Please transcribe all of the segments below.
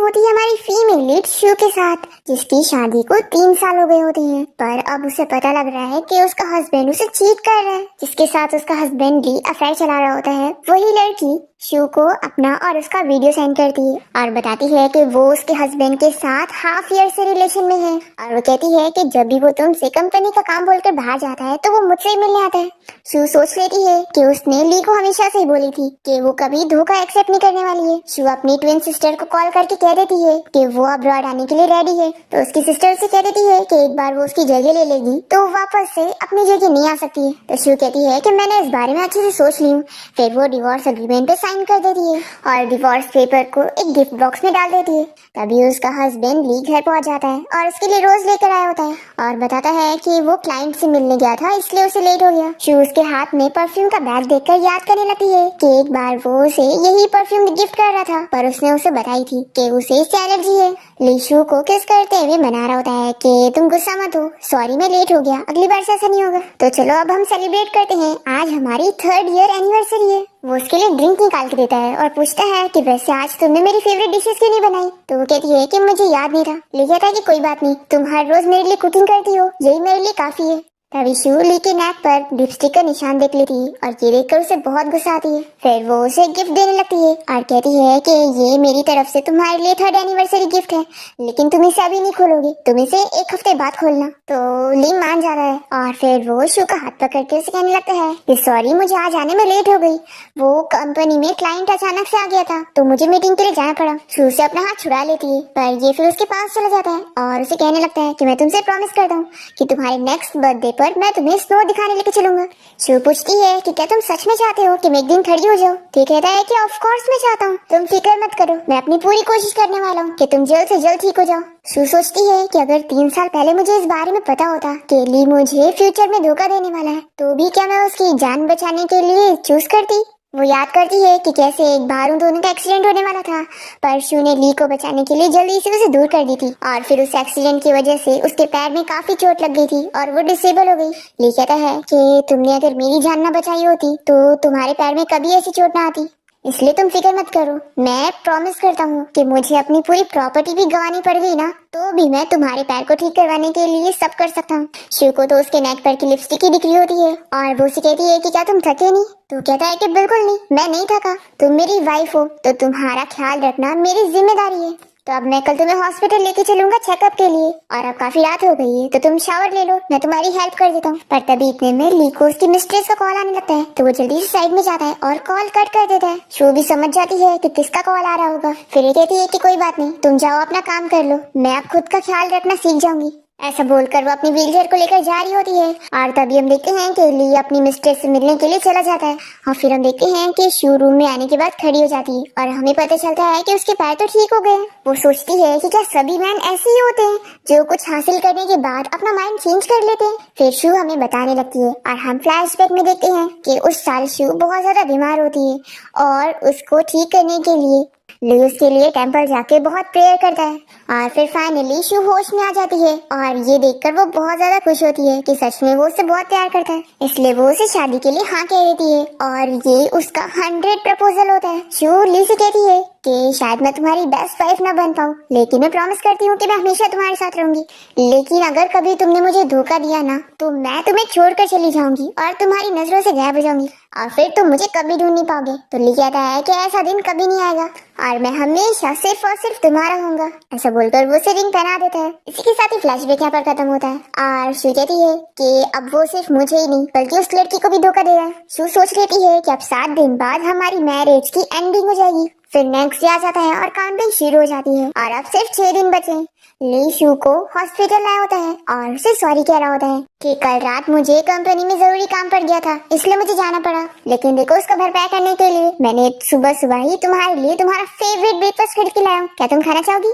होती है हमारी फीमेल लीड शू के साथ, जिसकी शादी को 3 साल हो गए होते हैं। पर अब उसे पता लग रहा है कि उसका हस्बैंड उसे चीट कर रहा है। जिसके साथ उसका हस्बैंड भी अफेयर चला रहा होता है, वही लड़की शू को अपना और उसका वीडियो सेंड करती है और बताती है कि वो उसके हस्बैंड के साथ हाफ ईयर से रिलेशन में है। और वो कहती है कि जब भी वो तुमसे कंपनी का काम बोलकर बाहर जाता है तो वो मुझसे ही मिलने आता है। शू सोच लेती है कि उसने ली को हमेशा से ही बोली थी कि वो कभी धोखा एक्सेप्ट नहीं करने वाली है। शू अपनी ट्विन सिस्टर को कॉल करके कह देती है कि वो अब्रॉड आने के लिए रेडी है। तो उसकी सिस्टर से कह देती है कि एक बार वो उसकी जगह ले लेगी तो वो वापस से अपनी जगह नहीं आ सकती है। तो शू कहती है कि मैंने इस बारे में अच्छे से सोच ली हूँ। फिर वो डिवोर्स एग्रीमेंट पे साइन कर देती है और डिवोर्स पेपर को एक गिफ्ट बॉक्स में डाल देती है। तभी उसका हस्बैंड ली घर पहुंच जाता है और उसके लिए रोज लेकर आया होता है और बताता है कि वो क्लाइंट से मिलने गया था इसलिए उसे लेट हो गया। शू उसके हाथ में परफ्यूम का बैग देखकर याद करने लगती है कि एक बार वो उसे यही परफ्यूम गिफ्ट कर रहा था, पर उसने उसे बताई थी कि उसे इससे एलर्जी है। ली शू को किस करते हुए मना रहा होता है कि तुम गुस्सा मत हो, सॉरी मैं लेट हो गया, अगली बार से ऐसा नहीं होगा। तो चलो अब हम सेलिब्रेट करते हैं, आज हमारी 3rd ईयर एनिवर्सरी है। वो उसके लिए ड्रिंक निकाल के देता है और पूछता है कि वैसे आज तुमने मेरी फेवरेट डिशेस क्यों नहीं बनाई। तो वो कहती है कि मुझे याद नहीं था। ली कहता है कि कोई बात नहीं, तुम हर रोज मेरे लिए कुकिंग करती हो, यही मेरे लिए काफी है। तभी शू ली के नेक पर लिपस्टिक का निशान देख लेती है और ये देखकर उसे बहुत गुस्सा आती है। फिर वो उसे गिफ्ट देने लगती है और कहती है कि ये मेरी तरफ से तुम्हारे लिए 3rd एनिवर्सरी गिफ्ट है, लेकिन तुम इसे अभी नहीं खोलोगे, तुम इसे 1 हफ्ते बाद खोलना। तो ली मान जाता है और फिर वो शू का हाथ पकड़ के उसे कहने लगता है कि सॉरी मुझे आज आने में लेट हो गई, वो कंपनी में क्लाइंट अचानक से आ गया था तो मुझे मीटिंग के लिए जाना पड़ा। शू से अपना हाथ छुड़ा लेती है पर ये फिर उसके पास चला जाता है और उसे कहने लगता है कि मैं तुमसे प्रॉमिस करता हूँ कि तुम्हारे नेक्स्ट बर्थडे पर मैं तुम्हें स्नो दिखाने लेके चलूंगा। शू पूछती है कि क्या तुम सच में चाहते हो कि मैं एक दिन खड़ी हो जाऊँ। तो कहता है कि ऑफ कोर्स मैं चाहता हूँ, तुम फिक्र मत करो, मैं अपनी पूरी कोशिश करने वाला हूँ कि तुम जल्द से जल्द ठीक हो जाओ। शू सोचती है कि अगर 3 साल पहले मुझे इस बारे में पता होता कि ली मुझे फ्यूचर में धोखा देने वाला है तो भी क्या मैं उसकी जान बचाने के लिए चूज करती। वो याद करती है कि कैसे एक बार उन दोनों का एक्सीडेंट होने वाला था पर शू ने ली को बचाने के लिए जल्दी से उसे दूर कर दी थी और फिर उस एक्सीडेंट की वजह से उसके पैर में काफी चोट लग गई थी और वो डिसेबल हो गई। ली कहता है कि तुमने अगर मेरी जान ना बचाई होती तो तुम्हारे पैर में कभी ऐसी चोट ना आती, इसलिए तुम फिक्र मत करो। मैं प्रॉमिस करता हूँ कि मुझे अपनी पूरी प्रॉपर्टी भी गंवानी पड़ गई ना तो भी मैं तुम्हारे पैर को ठीक करवाने के लिए सब कर सकता हूँ। शू को तो उसके नेक पर की लिपस्टिक ही दिख रही होती है और वो उसे कहती है कि क्या तुम थके नहीं। तो कहता है कि बिल्कुल नहीं, मैं नहीं थका, तुम मेरी वाइफ हो तो तुम्हारा ख्याल रखना मेरी जिम्मेदारी है। तो अब मैं कल तुम्हें हॉस्पिटल लेके चलूंगा चेकअप के लिए और अब काफी रात हो गई है तो तुम शावर ले लो, मैं तुम्हारी हेल्प कर देता हूँ। पर तभी इतने में ली को उसकी मिस्ट्रेस का कॉल आने लगता है तो वो जल्दी से साइड में जाता है और कॉल कट कर देता है। शू भी समझ जाती है कि किसका कॉल आ रहा होगा। फिर ये कहती है कि कोई बात नहीं, तुम जाओ अपना काम कर लो, मैं अब खुद का ख्याल रखना सीख जाऊंगी। ऐसा बोलकर वो अपनी व्हीलचेयर को लेकर जा रही होती है और तभी हम देखते हैं कि ली अपनी मिस्ट्रेस से मिलने के लिए चला जाता है और फिर हम देखते हैं कि शू रूम में आने के बाद खड़ी हो जाती है और हमें पता चलता है कि उसके पैर तो ठीक हो गए। वो सोचती है कि क्या सभी मैन ऐसे ही होते हैं जो कुछ हासिल करने के बाद अपना माइंड चेंज कर लेते हैं। फिर शू हमें बताने लगती है और हम फ्लैशबैक में देखते हैं कि उस साल शू बहुत ज्यादा बीमार होती है और उसको ठीक करने के लिए ली उसके लिए टेंपल जाके बहुत प्रेयर करता है और फिर फाइनली शू होश में आ जाती है और ये देखकर वो बहुत ज्यादा खुश होती है कि सच में वो उससे बहुत प्यार करता है, इसलिए वो उसे शादी के लिए हाँ कह देती है और ये उसका 100 प्रपोजल होता है। शू ली से कहती है कि शायद मैं तुम्हारी बेस्ट वाइफ ना बन पाऊँ लेकिन मैं प्रॉमिस करती हूँ कि मैं हमेशा तुम्हारे साथ रहूंगी, लेकिन अगर कभी तुमने मुझे धोखा दिया ना तो मैं तुम्हें छोड़कर चली जाऊंगी और तुम्हारी नजरों से गायब हो जाऊंगी और फिर तुम मुझे कभी ढूंढ नहीं पाओगे। तो ली कहता है कि ऐसा दिन कभी नहीं आएगा और मैं हमेशा सिर्फ और सिर्फ तुम्हारा होऊंगा। ऐसा बोलकर वो उसे रिंग पहना देता है। इसी के साथ ही फ्लैशबैक यहाँ पर खत्म होता है और शू कहती है कि अब वो सिर्फ मुझे ही नहीं बल्कि उस लड़की को भी धोखा दे रहा है। शू सोच लेती है कि अब 7 दिन बाद हमारी मैरिज की एंडिंग हो जाएगी। फिर नेक्स्ट डे आ जाता है और काउंटिंग शुरू हो जाती है और अब सिर्फ 6 दिन बचे। ली शू को हॉस्पिटल लाया होता है और उसे सॉरी कह रहा होता है कि कल रात मुझे कंपनी में जरूरी काम पड़ गया था इसलिए मुझे जाना पड़ा, लेकिन देखो उसका भरपाई करने के लिए मैंने सुबह सुबह ही तुम्हारे लिए तुम्हारा फेवरेट ब्रेकफास्ट खरीद के लाया हूँ, क्या तुम खाना चाहोगी।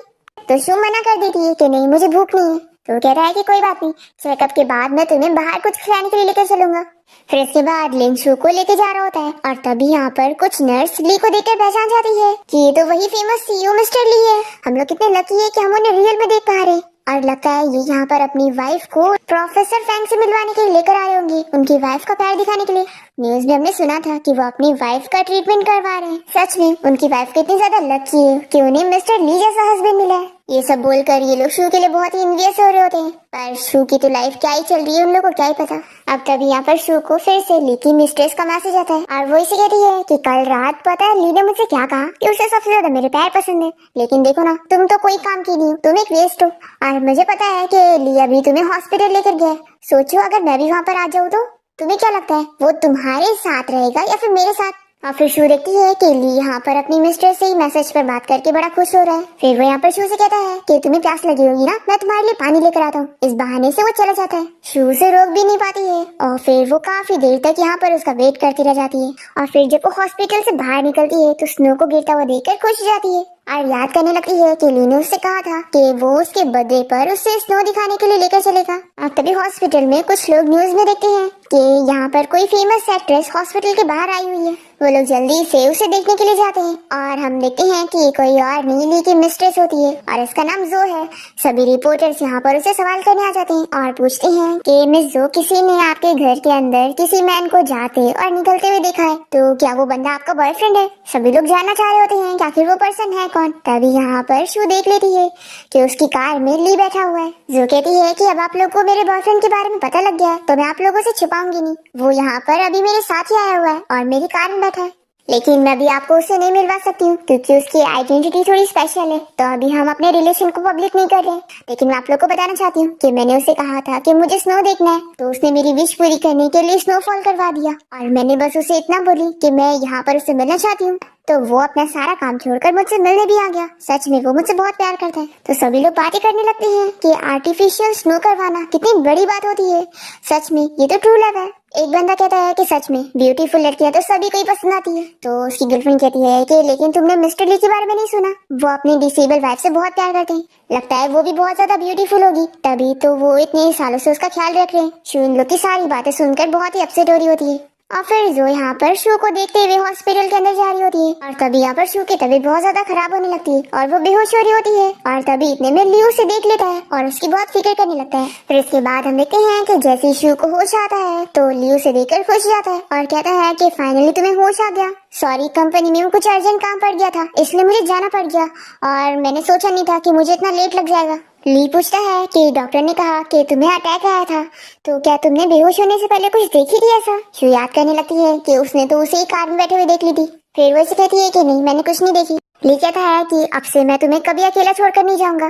तो शू मना कर देती है कि नहीं मुझे भूख नहीं है। तो कहता है कि कोई बात नहीं, चेकअप के बाद मैं तुम्हें बाहर कुछ खिलाने के लिए लेकर चलूंगा। फिर इसके बाद लिन शू को लेके जा रहा होता है और तभी यहाँ पर कुछ नर्स ली को देखकर पहचान जाती है कि ये तो वही फेमस सीईओ मिस्टर ली है। हम लोग कितने लकी है कि हम उन्हें रियल में देख पा रहे। और लगता है ये यहाँ पर अपनी वाइफ को प्रोफेसर फैंग से मिलवाने के लिए लेकर आए होंगे, उनकी वाइफ का प्यार दिखाने के लिए। न्यूज में हमने सुना था कि वो अपनी वाइफ का ट्रीटमेंट करवा रहे हैं। सच में उनकी वाइफ कितनी ज्यादा लकी है कि उन्हें मिस्टर ली जैसा हस्बैंड मिला है। ये सब बोलकर ये लोग शू के लिए बहुत ही इन्वियस हो रहे होते हैं, पर शू की तो लाइफ क्या ही चल रही है उन लोगों को क्या ही पता। अब तभी यहाँ पर शू को फिर से ली की मिस्ट्रेस का मैसेज आता है और वो इसे कहती है कि कल रात पता है ली ने मुझसे क्या कहा कि उसे सबसे ज्यादा मेरे पैर पसंद है, लेकिन देखो ना तुम तो कोई काम की नहीं हो, तुम एक वेस्ट हो। और मुझे पता है कि ली अभी तुम्हें हॉस्पिटल लेकर गया है। सोचो अगर मैं भी वहाँ पर आ जाऊँ तो तुम्हें क्या लगता है वो तुम्हारे साथ रहेगा या फिर मेरे साथ? और फिर शू देखती है कि ली यहाँ पर अपनी मिस्टर से ही मैसेज पर बात करके बड़ा खुश हो रहा है। फिर वो यहाँ पर शू से कहता है कि तुम्हें प्यास लगी होगी ना, मैं तुम्हारे लिए पानी लेकर आता हूँ। इस बहाने से वो चला जाता है। शू से रोक भी नहीं पाती है और फिर वो काफी देर तक यहाँ पर उसका वेट करती रह जाती है। और फिर जब वो हॉस्पिटल से बाहर निकलती है तो स्नो को गिरता हुआ देखकर खुश हो जाती है और याद करने लगती है कि ली ने उससे कहा था कि वो उसके बर्थडे पर उसे स्नो दिखाने के लिए लेकर चलेगा। अब तभी हॉस्पिटल में कुछ लोग न्यूज में देखते हैं कि यहाँ पर कोई फेमस एक्ट्रेस हॉस्पिटल के बाहर आई हुई है। वो लोग जल्दी से उसे देखने के लिए जाते हैं और हम देखते हैं कि कोई और नहीं ली की मिस्ट्रेस होती है और इसका नाम जो है। सभी रिपोर्टर्स यहाँ पर उसे सवाल करने आ जाते हैं और पूछते हैं कि मिस जो, किसी ने आपके घर के अंदर किसी मैन को जाते और निकलते हुए देखा है, तो क्या वो बंदा आपका बॉयफ्रेंड है? सभी लोग जानना चाह रहे होते हैं कि आखिर वो पर्सन है कौन। तभी यहाँ पर शू देख लेती है कि उसकी कार में ली बैठा हुआ है। जो कहती है कि अब आप लोग को मेरे बॉयफ्रेंड के बारे में पता लग गया है तो मैं आप लोगों से छुपाऊंगी नहीं, वो यहाँ पर अभी मेरे साथ ही आया हुआ है और मेरी कार में बैठा है, लेकिन मैं भी आपको उससे नहीं मिलवा सकती हूँ क्योंकि उसकी आइडेंटिटी थोड़ी स्पेशल है। तो अभी हम अपने रिलेशन को पब्लिक नहीं कर रहे, लेकिन मैं आप लोग को बताना चाहती हूँ कि मैंने उसे कहा था कि मुझे स्नो देखना है, तो उसने मेरी विश पूरी करने के लिए स्नोफॉल करवा दिया और मैंने बस उसे इतना बोली कि मैं यहाँ पर उससे मिलना चाहती हूँ, तो वो अपना सारा काम छोड़कर मुझसे मिलने भी आ गया। सच में वो मुझसे बहुत प्यार करता है। तो सभी लोग बातें करने लगते हैं कि आर्टिफिशियल स्नो करवाना कितनी बड़ी बात होती है। सच में ये तो ट्रू लव है। एक बंदा कहता है कि सच में ब्यूटीफुल लड़कियां तो सभी को ही पसंद आती है। तो उसकी गर्लफ्रेंड कहती है कि लेकिन तुमने मिस्टर ली के बारे में नहीं सुना, वो अपनी डिसेबल वाइफ से बहुत प्यार करते हैं, लगता है वो भी बहुत ज्यादा ब्यूटीफुल होगी, तभी तो वो इतने सालों से उसका ख्याल रख रहे हैं। शू इन लोग की सारी बातें सुनकर बहुत ही अपसेट हो रही होती है और फिर जो यहाँ पर शू को देखते हुए हॉस्पिटल के अंदर जा रही होती है और तभी यहाँ पर शू की तबीयत बहुत ज्यादा खराब होने लगती है और वो बेहोश हो रही होती है और तभी इतने में ली उसे देख लेता है और उसकी बहुत फिक्र करने लगता है। फिर इसके बाद हम देखते हैं कि जैसे ही शू को होश आता है तो ली उसे देखकर खुश हो जाता है और कहता है कि फाइनली तुम्हें होश आ गया। सॉरी, कंपनी में कुछ अर्जेंट काम पड़ गया था इसलिए मुझे जाना पड़ गया और मैंने सोचा नहीं था कि मुझे इतना लेट लग जाएगा। ली पूछता है कि डॉक्टर ने कहा कि तुम्हें अटैक आया था, तो क्या तुमने बेहोश होने से पहले कुछ देखी थी ऐसा? शू याद करने लगती है कि उसने तो उसे ही कार में बैठे हुए देख ली थी। फिर वो इसे कहती है कि नहीं, मैंने कुछ नहीं देखी। ली कहता है कि अब से मैं तुम्हें कभी अकेला छोड़कर नहीं जाऊंगा।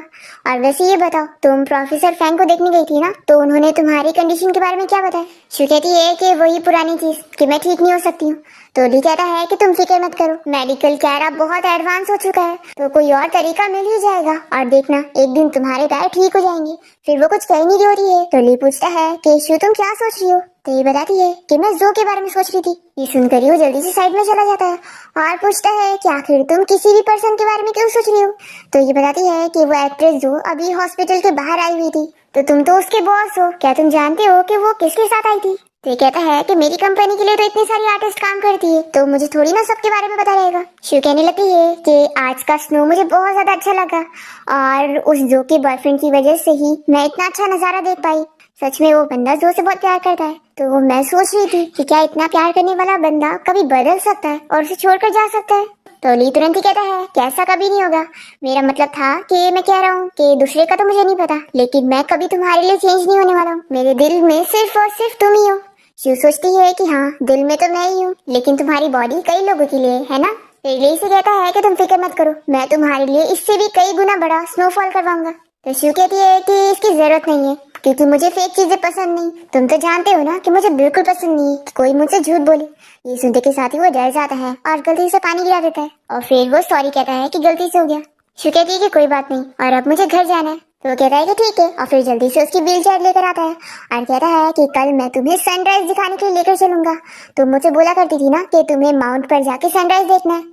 और वैसे ये बताओ, तुम प्रोफेसर फैंग को देखने गई थी ना, तो उन्होंने तुम्हारी कंडीशन के बारे में क्या बताया? शू कहती है कि वही पुरानी चीज कि मैं ठीक नहीं हो सकती हूँ। तो ली कहता है कि तुम फिक्र मत करो, मेडिकल केयर अब बहुत एडवांस हो चुका है, तो कोई और तरीका मिल ही जाएगा और देखना एक दिन तुम्हारे पैर ठीक हो जाएंगे। फिर वो कुछ कह नहीं रही है तो ली पूछता है कि शू तुम क्या सोच रही हो? तो ये बताती है कि मैं जो के बारे में सोच रही थी। ये सुनकर ही वो जल्दी से साइड में चला जाता है और पूछता है कि आखिर तुम किसी भी पर्सन के बारे में क्यों सोच रही हो? तो ये बताती है कि वो एक्ट्रेस जो अभी हॉस्पिटल के बाहर आई हुई थी, तो तुम तो उसके बॉस हो, क्या तुम जानते हो कि वो किसके साथ आई थी? तो ये कहता है कि मेरी कंपनी के लिए तो इतनी सारी आर्टिस्ट काम करती है, तो मुझे थोड़ी ना सबके बारे में पता रहेगा। शू कहने लगती है कि आज का स्नो मुझे बहुत ज्यादा अच्छा लगा और उस जो के बॉयफ्रेंड की वजह से ही मैं इतना अच्छा नजारा देख पाई। सच में वो बंदा जो से बहुत प्यार करता है, तो मैं सोच रही थी कि क्या इतना प्यार करने वाला बंदा कभी बदल सकता है और उसे छोड़कर जा सकता है? तो ली तुरंत ही कहता है कि ऐसा कभी नहीं होगा, मेरा मतलब था कि मैं कह रहा हूँ कि दूसरे का तो मुझे नहीं पता, लेकिन मैं कभी तुम्हारे लिए चेंज नहीं होने वाला हूँ, मेरे दिल में सिर्फ और सिर्फ तुम ही हो। शू सोचती है कि हाँ, दिल में तो मैं ही हूँ, लेकिन तुम्हारी बॉडी कई लोगों के लिए है ना। ली से कहता है कि तुम फिक्र मत करो, मैं तुम्हारे लिए इससे भी कई गुना बड़ा स्नोफॉल करवाऊंगा। तो शू कहती है कि इसकी जरूरत नहीं है क्योंकि मुझे फेक चीजें पसंद नहीं, तुम तो जानते हो ना कि मुझे बिल्कुल पसंद नहीं है कि कोई मुझसे झूठ बोले। ये सुनते के साथ ही वो डर जाता है और गलती से पानी गिरा देता है और फिर वो सॉरी कहता है कि गलती से हो गया। शू कहती है कि कोई बात नहीं और अब मुझे घर जाना है। तो वो कहता है कि ठीक है और फिर जल्दी से उसकी व्हील चेयर लेकर आता है और कहता है कि कल मैं तुम्हें सनराइज दिखाने के लिए लेकर चलूंगा, तुम मुझे बोला करती थी ना कि तुम्हें माउंट पर जाके सनराइज देखना है।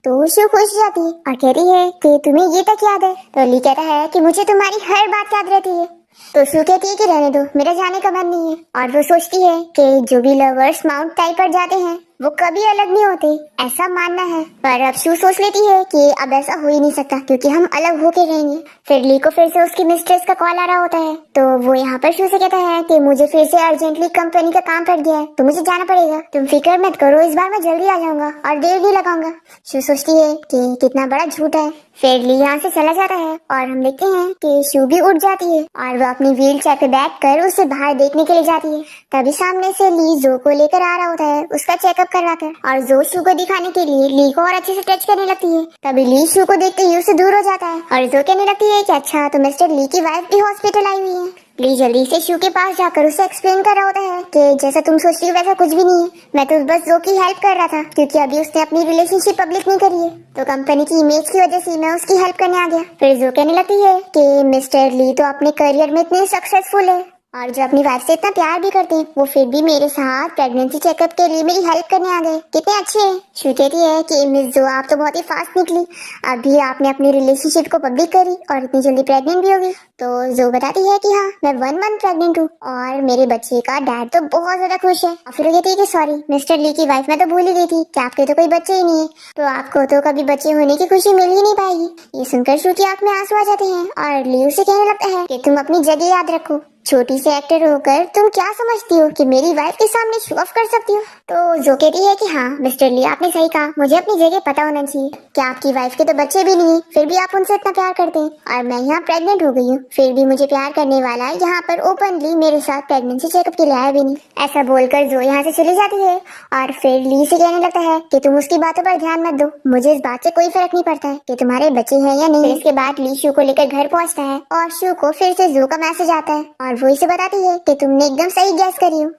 तो शू खुश जाती है और कहती है कि तुम्हें ये तक याद है? तो ली कहता है कि मुझे तुम्हारी हर बात याद रहती है। तो शू कहती है कि रहने दो, मेरा जाने का मन नहीं है। और वो सोचती है कि जो भी लवर्स माउंट टाइप पर जाते हैं वो कभी अलग नहीं होते, ऐसा मानना है। पर अब शू सोच लेती है कि अब ऐसा हो ही नहीं सकता क्योंकि हम अलग होके रहेंगे। फिर ली को फिर से उसकी मिस्ट्रेस का कॉल आ रहा होता है, तो वो यहाँ पर शू से कहता है कि मुझे फिर से अर्जेंटली कंपनी का काम पड़ गया है, तो मुझे जाना पड़ेगा। तुम फिक्र मत करो, इस बार मैं जल्दी आ जाऊंगा और देर नहीं लगाऊंगा। शू सोचती है कि कितना बड़ा झूठ है। फिर ली यहाँ से चला जाता है और हम देखते हैं कि शू भी उठ जाती है और वो अपनी व्हील चेयर पे बैठकर उसे बाहर देखने के लिए जाती है। तभी सामने से ली जो को लेकर आ रहा होता है उसका चेकअप करवा कर, और जो शू को दिखाने के लिए ली को और अच्छे से टच करने लगती है। तभी ली शू को देखते ही उससे दूर हो जाता है और जो कहने लगती है कि अच्छा तो मिस्टर ली की वाइफ भी हॉस्पिटल आई हुई है। ली जल्दी से शू के पास जाकर उसे एक्सप्लेन कर रहा होता है कि जैसा तुम सोचती हो वैसा कुछ भी नहीं है, मैं तो बस जो की हेल्प कर रहा था क्योंकि अभी उसने अपनी रिलेशनशिप पब्लिक नहीं करी है, तो कंपनी की इमेज की वजह से मैं उसकी हेल्प करने आ गया। फिर जो कहने लगती है कि मिस्टर ली तो अपने करियर में इतने सक्सेसफुल है और जो अपनी वाइफ से इतना प्यार भी करते हैं, वो फिर भी मेरे साथ प्रेगनेंसी चेकअप के लिए मेरी हेल्प करने आ गए, कितने अच्छे हैं। शू कहती है कि मिस जो आप तो बहुत ही फास्ट निकली, अभी आपने अपनी रिलेशनशिप को पब्लिक करी और इतनी जल्दी प्रेग्नेंट भी होगी। तो जो बताती है कि हाँ मैं 1 मंथ प्रेग्नेंट हूँ और मेरे बच्चे का डैड तो बहुत ज्यादा खुश है। और फिर वो कहती है कि सॉरी मिस्टर ली की वाइफ, मैं तो भूल ही गई थी कि आपके तो कोई बच्चे ही नहीं है, तो आपको तो कभी बच्चे होने की खुशी मिल ही नहीं पाएगी। ये सुनकर शू की आंख में आंसू आ जाते हैं और ली उसे कहने लगता है कि तुम अपनी जगह याद रखो, छोटी से एक्टर होकर तुम क्या समझती हो कि मेरी वाइफ के सामने शो ऑफ कर सकती हो। तो जो कहती है कि हाँ मिस्टर ली आपने सही कहा, मुझे अपनी जगह पता होना चाहिए कि आपकी वाइफ के तो बच्चे भी नहीं है, फिर भी आप उनसे इतना प्यार करते हैं और मैं यहाँ प्रेग्नेंट हो गई हूँ, फिर भी मुझे प्यार करने वाला यहाँ पर ओपनली मेरे साथ प्रेगनेंसी चेकअप के लिए आया भी नहीं। ऐसा बोलकर जो यहाँ से चली जाती है और फिर ली से कहने लगता है कि तुम उसकी बातों पर ध्यान मत दो, मुझे इस बात से कोई फर्क नहीं पड़ता है कि तुम्हारे बच्चे हैं या नहीं। इसके बाद ली शू को लेकर घर पहुँचता है और शू को फिर से जो का मैसेज आता है और वो इसे बताती है कि तुमने एकदम सही गैस करी हो,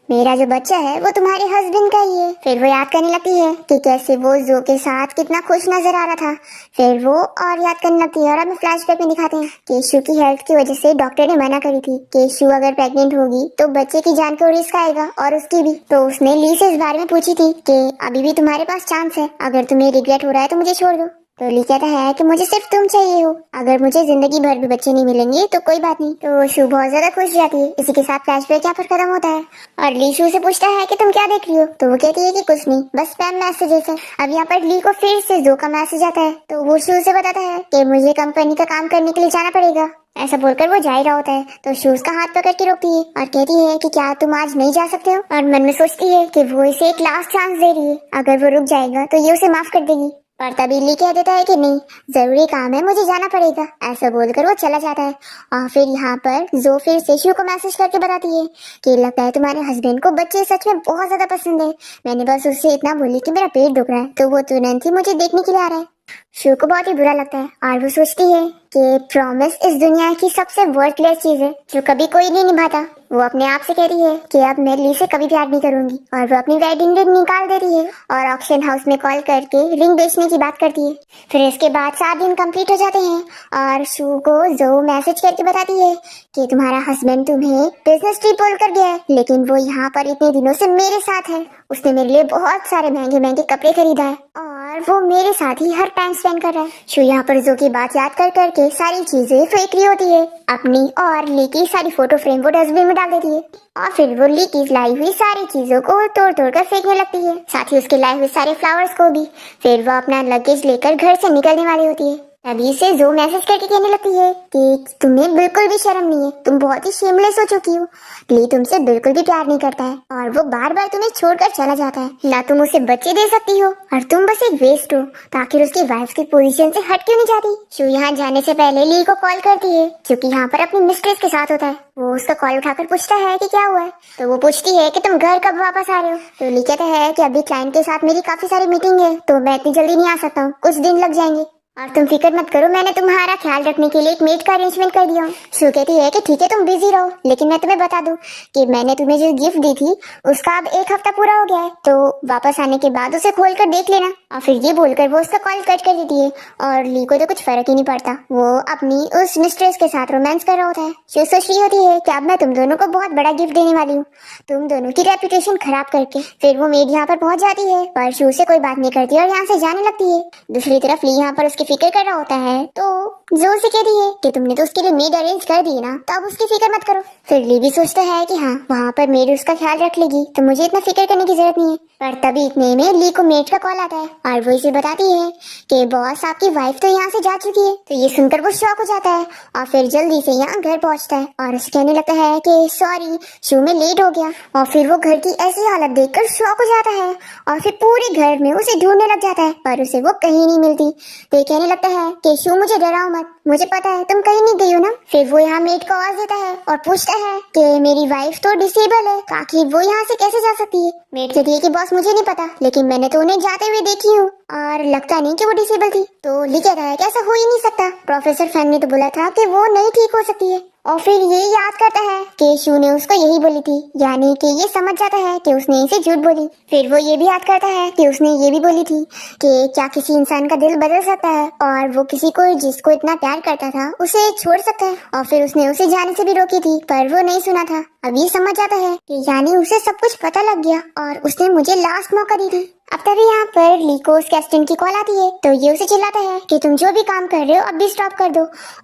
मेरा जो बच्चा है वो तुम्हारे हस्बैंड का ही है। फिर वो याद करने लगती है कि कैसे वो जो के साथ कितना खुश नजर आ रहा था। फिर वो और याद करने लगती है और हमें फ्लैशबैक में दिखाते हैं कि शू की हेल्थ की वजह से डॉक्टर ने मना करी थी कि शू अगर प्रेग्नेंट होगी तो बच्चे की जान को रिस्क आएगा और उसकी भी। तो उसने ली से इस बारे में पूछी थी कि अभी भी तुम्हारे पास चांस है, अगर तुम्हें रिग्रेट हो रहा है तो मुझे छोड़ दो। तो ली कहता है कि मुझे सिर्फ तुम चाहिए हो, अगर मुझे जिंदगी भर भी बच्चे नहीं मिलेंगे तो कोई बात नहीं। तो शू बहुत ज्यादा खुश जाती है। इसी के साथ फ्लैशबैक यहाँ पर खत्म होता है और ली शू से पूछता है कि तुम क्या देख रही हो, तो वो कहती है कि कुछ नहीं, बस स्पैम मैसेजेस है। अब यहाँ पर ली को फिर से जो का मैसेज आता है, तो वो शू से बताता है कि मुझे कंपनी का काम करने के लिए जाना पड़ेगा। ऐसा बोलकर वो जा ही रहा होता है, तो शूज का हाथ पकड़ के रोकती है और कहती है कि क्या तुम आज नहीं जा सकते हो, और मन में सोचती है कि वो इसे एक लास्ट चांस दे रही है, अगर वो रुक जाएगा तो ये उसे माफ कर देगी। पर तभी ली कह देता है कि नहीं, जरूरी काम है, मुझे जाना पड़ेगा। ऐसा बोलकर वो चला जाता है और फिर यहाँ पर जो फिर से शू को मैसेज करके बताती है कि लगता है तुम्हारे हस्बैंड को बच्चे सच में बहुत ज्यादा पसंद है, मैंने बस उससे इतना बोली कि मेरा पेट दुख रहा है, तो वो तुरंत ही मुझे देखने के लिए आ रहा है। शू को बहुत ही बुरा लगता है और वो सोचती है कि प्रॉमिस इस दुनिया की सबसे वर्थलेस चीज है जो कभी कोई नहीं निभाता। वो अपने आप से कहती है कि अब मैं ली से कभी प्यार नहीं करूंगी और वो अपनी वेडिंग रिंग निकाल देती है और ऑक्शन हाउस में कॉल करके रिंग बेचने की बात करती है। फिर इसके बाद 7 दिन कंप्लीट हो जाते हैं और शू को जो मैसेज करके बताती है कि तुम्हारा हस्बैंड तुम्हें बिजनेस ट्रिप बोल कर गया है, लेकिन वो यहाँ पर इतने दिनों से मेरे साथ है, उसने मेरे लिए बहुत सारे महंगे महंगे कपड़े खरीदा है और वो मेरे साथ ही हर टाइम स्पेंड कर रहा है। शू यहाँ पर जो की बात याद कर करके सारी चीजें फेंक रही होती है अपनी, और ली की सारी फोटो फ्रेम वो डस्टबिन में डाल देती है और फिर वो ली की लाई हुई सारी चीजों को तोड़ तोड़ कर फेंकने लगती है, साथ ही उसके लाए हुए सारे फ्लावर्स को भी। फिर वो अपना लगेज लेकर घर से निकलने वाली होती है। तभी से जो मैसेज करके कहने लगती है कि तुम्हें बिल्कुल भी शर्म नहीं है, तुम बहुत ही शेमलेस हो चुकी हो, ली तुमसे बिल्कुल भी प्यार नहीं करता है और वो बार बार तुम्हें छोड़कर चला जाता है, ना तुम उसे बच्चे दे सकती हो और तुम बस एक वेस्ट हो, तो आखिर उसकी वाइफ की पोजीशन से हट क्यों नहीं जाती। शू यहाँ जाने से पहले ली को कॉल करती है क्योंकि यहाँ पर अपनी मिस्ट्रेस के साथ होता है। वो उसका कॉल उठाकर पूछता है कि क्या हुआ है, तो वो पूछती है कि तुम घर कब वापस आ रहे हो। तो ली कहता है कि अभी क्लाइंट के साथ मेरी काफी सारी मीटिंग है, तो मैं इतनी जल्दी नहीं आ सकता हूँ, कुछ दिन लग जाएंगे और तुम फिक्र मत करो, मैंने तुम्हारा ख्याल रखने के लिए एक मेड का अरेंजमेंट कर दिया हूँ। शू कहती है कि ठीक है तुम बिजी रहो, लेकिन मैं तुम्हें बता दूं कि मैंने तुम्हें जो गिफ्ट दी थी उसका अब 1 हफ्ता पूरा हो गया है, तो वापस आने के बाद उसे खोल कर देख लेना और फिर ये बोलकर वो उसका कॉल कट कर देती है और ली को तो कुछ फर्क ही नहीं पड़ता। वो अपनी उस मिस्ट्रेस के साथ रोमांस कर रहा होता है। शू सोच रही होती है कि अब मैं तुम दोनों को बहुत बड़ा गिफ्ट देने वाली हूँ, तुम दोनों की रेपुटेशन खराब करके। फिर वो मेड यहाँ पर पहुंच जाती है पर शू से कोई बात नहीं करती और यहाँ से जाने लगती है। दूसरी तरफ ली यहाँ पर उसकी फिक्र कर रहा होता है तो जोर से कहती है कि तुमने तो उसके लिए मेड अरेंज कर दी ना, तो अब उसकी फिक्र मत करो। फिर ली भी सोचता है कि हाँ वहाँ पर मेड उसका ख्याल रख लेगी तो मुझे इतना फिक्र करने की जरूरत नहीं है। पर तभी इतने में ली को मेड का कॉल आता है और वो इसे बताती है कि बॉस आपकी वाइफ तो यहाँ से जा चुकी है। तो ये सुनकर वो शॉक हो जाता है और फिर जल्दी से यहाँ घर पहुँचता है और उसे कहने लगता है कि सॉरी शो में लेट हो गया। और फिर वो घर की ऐसी हालत देखकर शॉक हो जाता है और फिर पूरे घर में उसे ढूंढने लग जाता है पर उसे वो कहीं नहीं मिलती। तो ये कहने लगता है कि शो मुझे डराओ मत, मुझे पता है तुम कहीं नहीं गई हो ना। फिर वो यहाँ मेड को आवाज देता है और पूछता है कि मेरी वाइफ तो डिसेबल है, ताकि वो यहाँ से कैसे जा सकती है। मेड कहती है कि बॉस मुझे नहीं पता, लेकिन मैंने तो उन्हें जाते हुए देखी हूँ और लगता नहीं कि वो डिसेबल थी। तो ली कहता है कि ऐसा हो ही नहीं सकता, प्रोफेसर फैन ने तो बोला था कि वो नहीं ठीक हो सकती है। और फिर ये याद करता है कि शू ने उसको यही बोली थी, यानी कि ये समझ जाता है कि उसने इसे झूठ बोली। फिर वो ये भी याद करता है कि उसने ये भी बोली थी कि क्या किसी इंसान का दिल बदल सकता है और वो किसी को जिसको इतना प्यार करता था उसे छोड़ सकता है। और फिर उसने उसे जाने से भी रोकी थी पर वो नहीं सुना था। अब ये समझ जाता है कि यानी उसे सब कुछ पता लग गया और उसने मुझे लास्ट मौका दी थी। अब तभी यहाँ पर ली को उसके असिस्टेंट की कॉल आती है तो ये उसे चिल्लाता है कि तुम जो भी काम कर रहे हो अब भी स्टॉप कर दो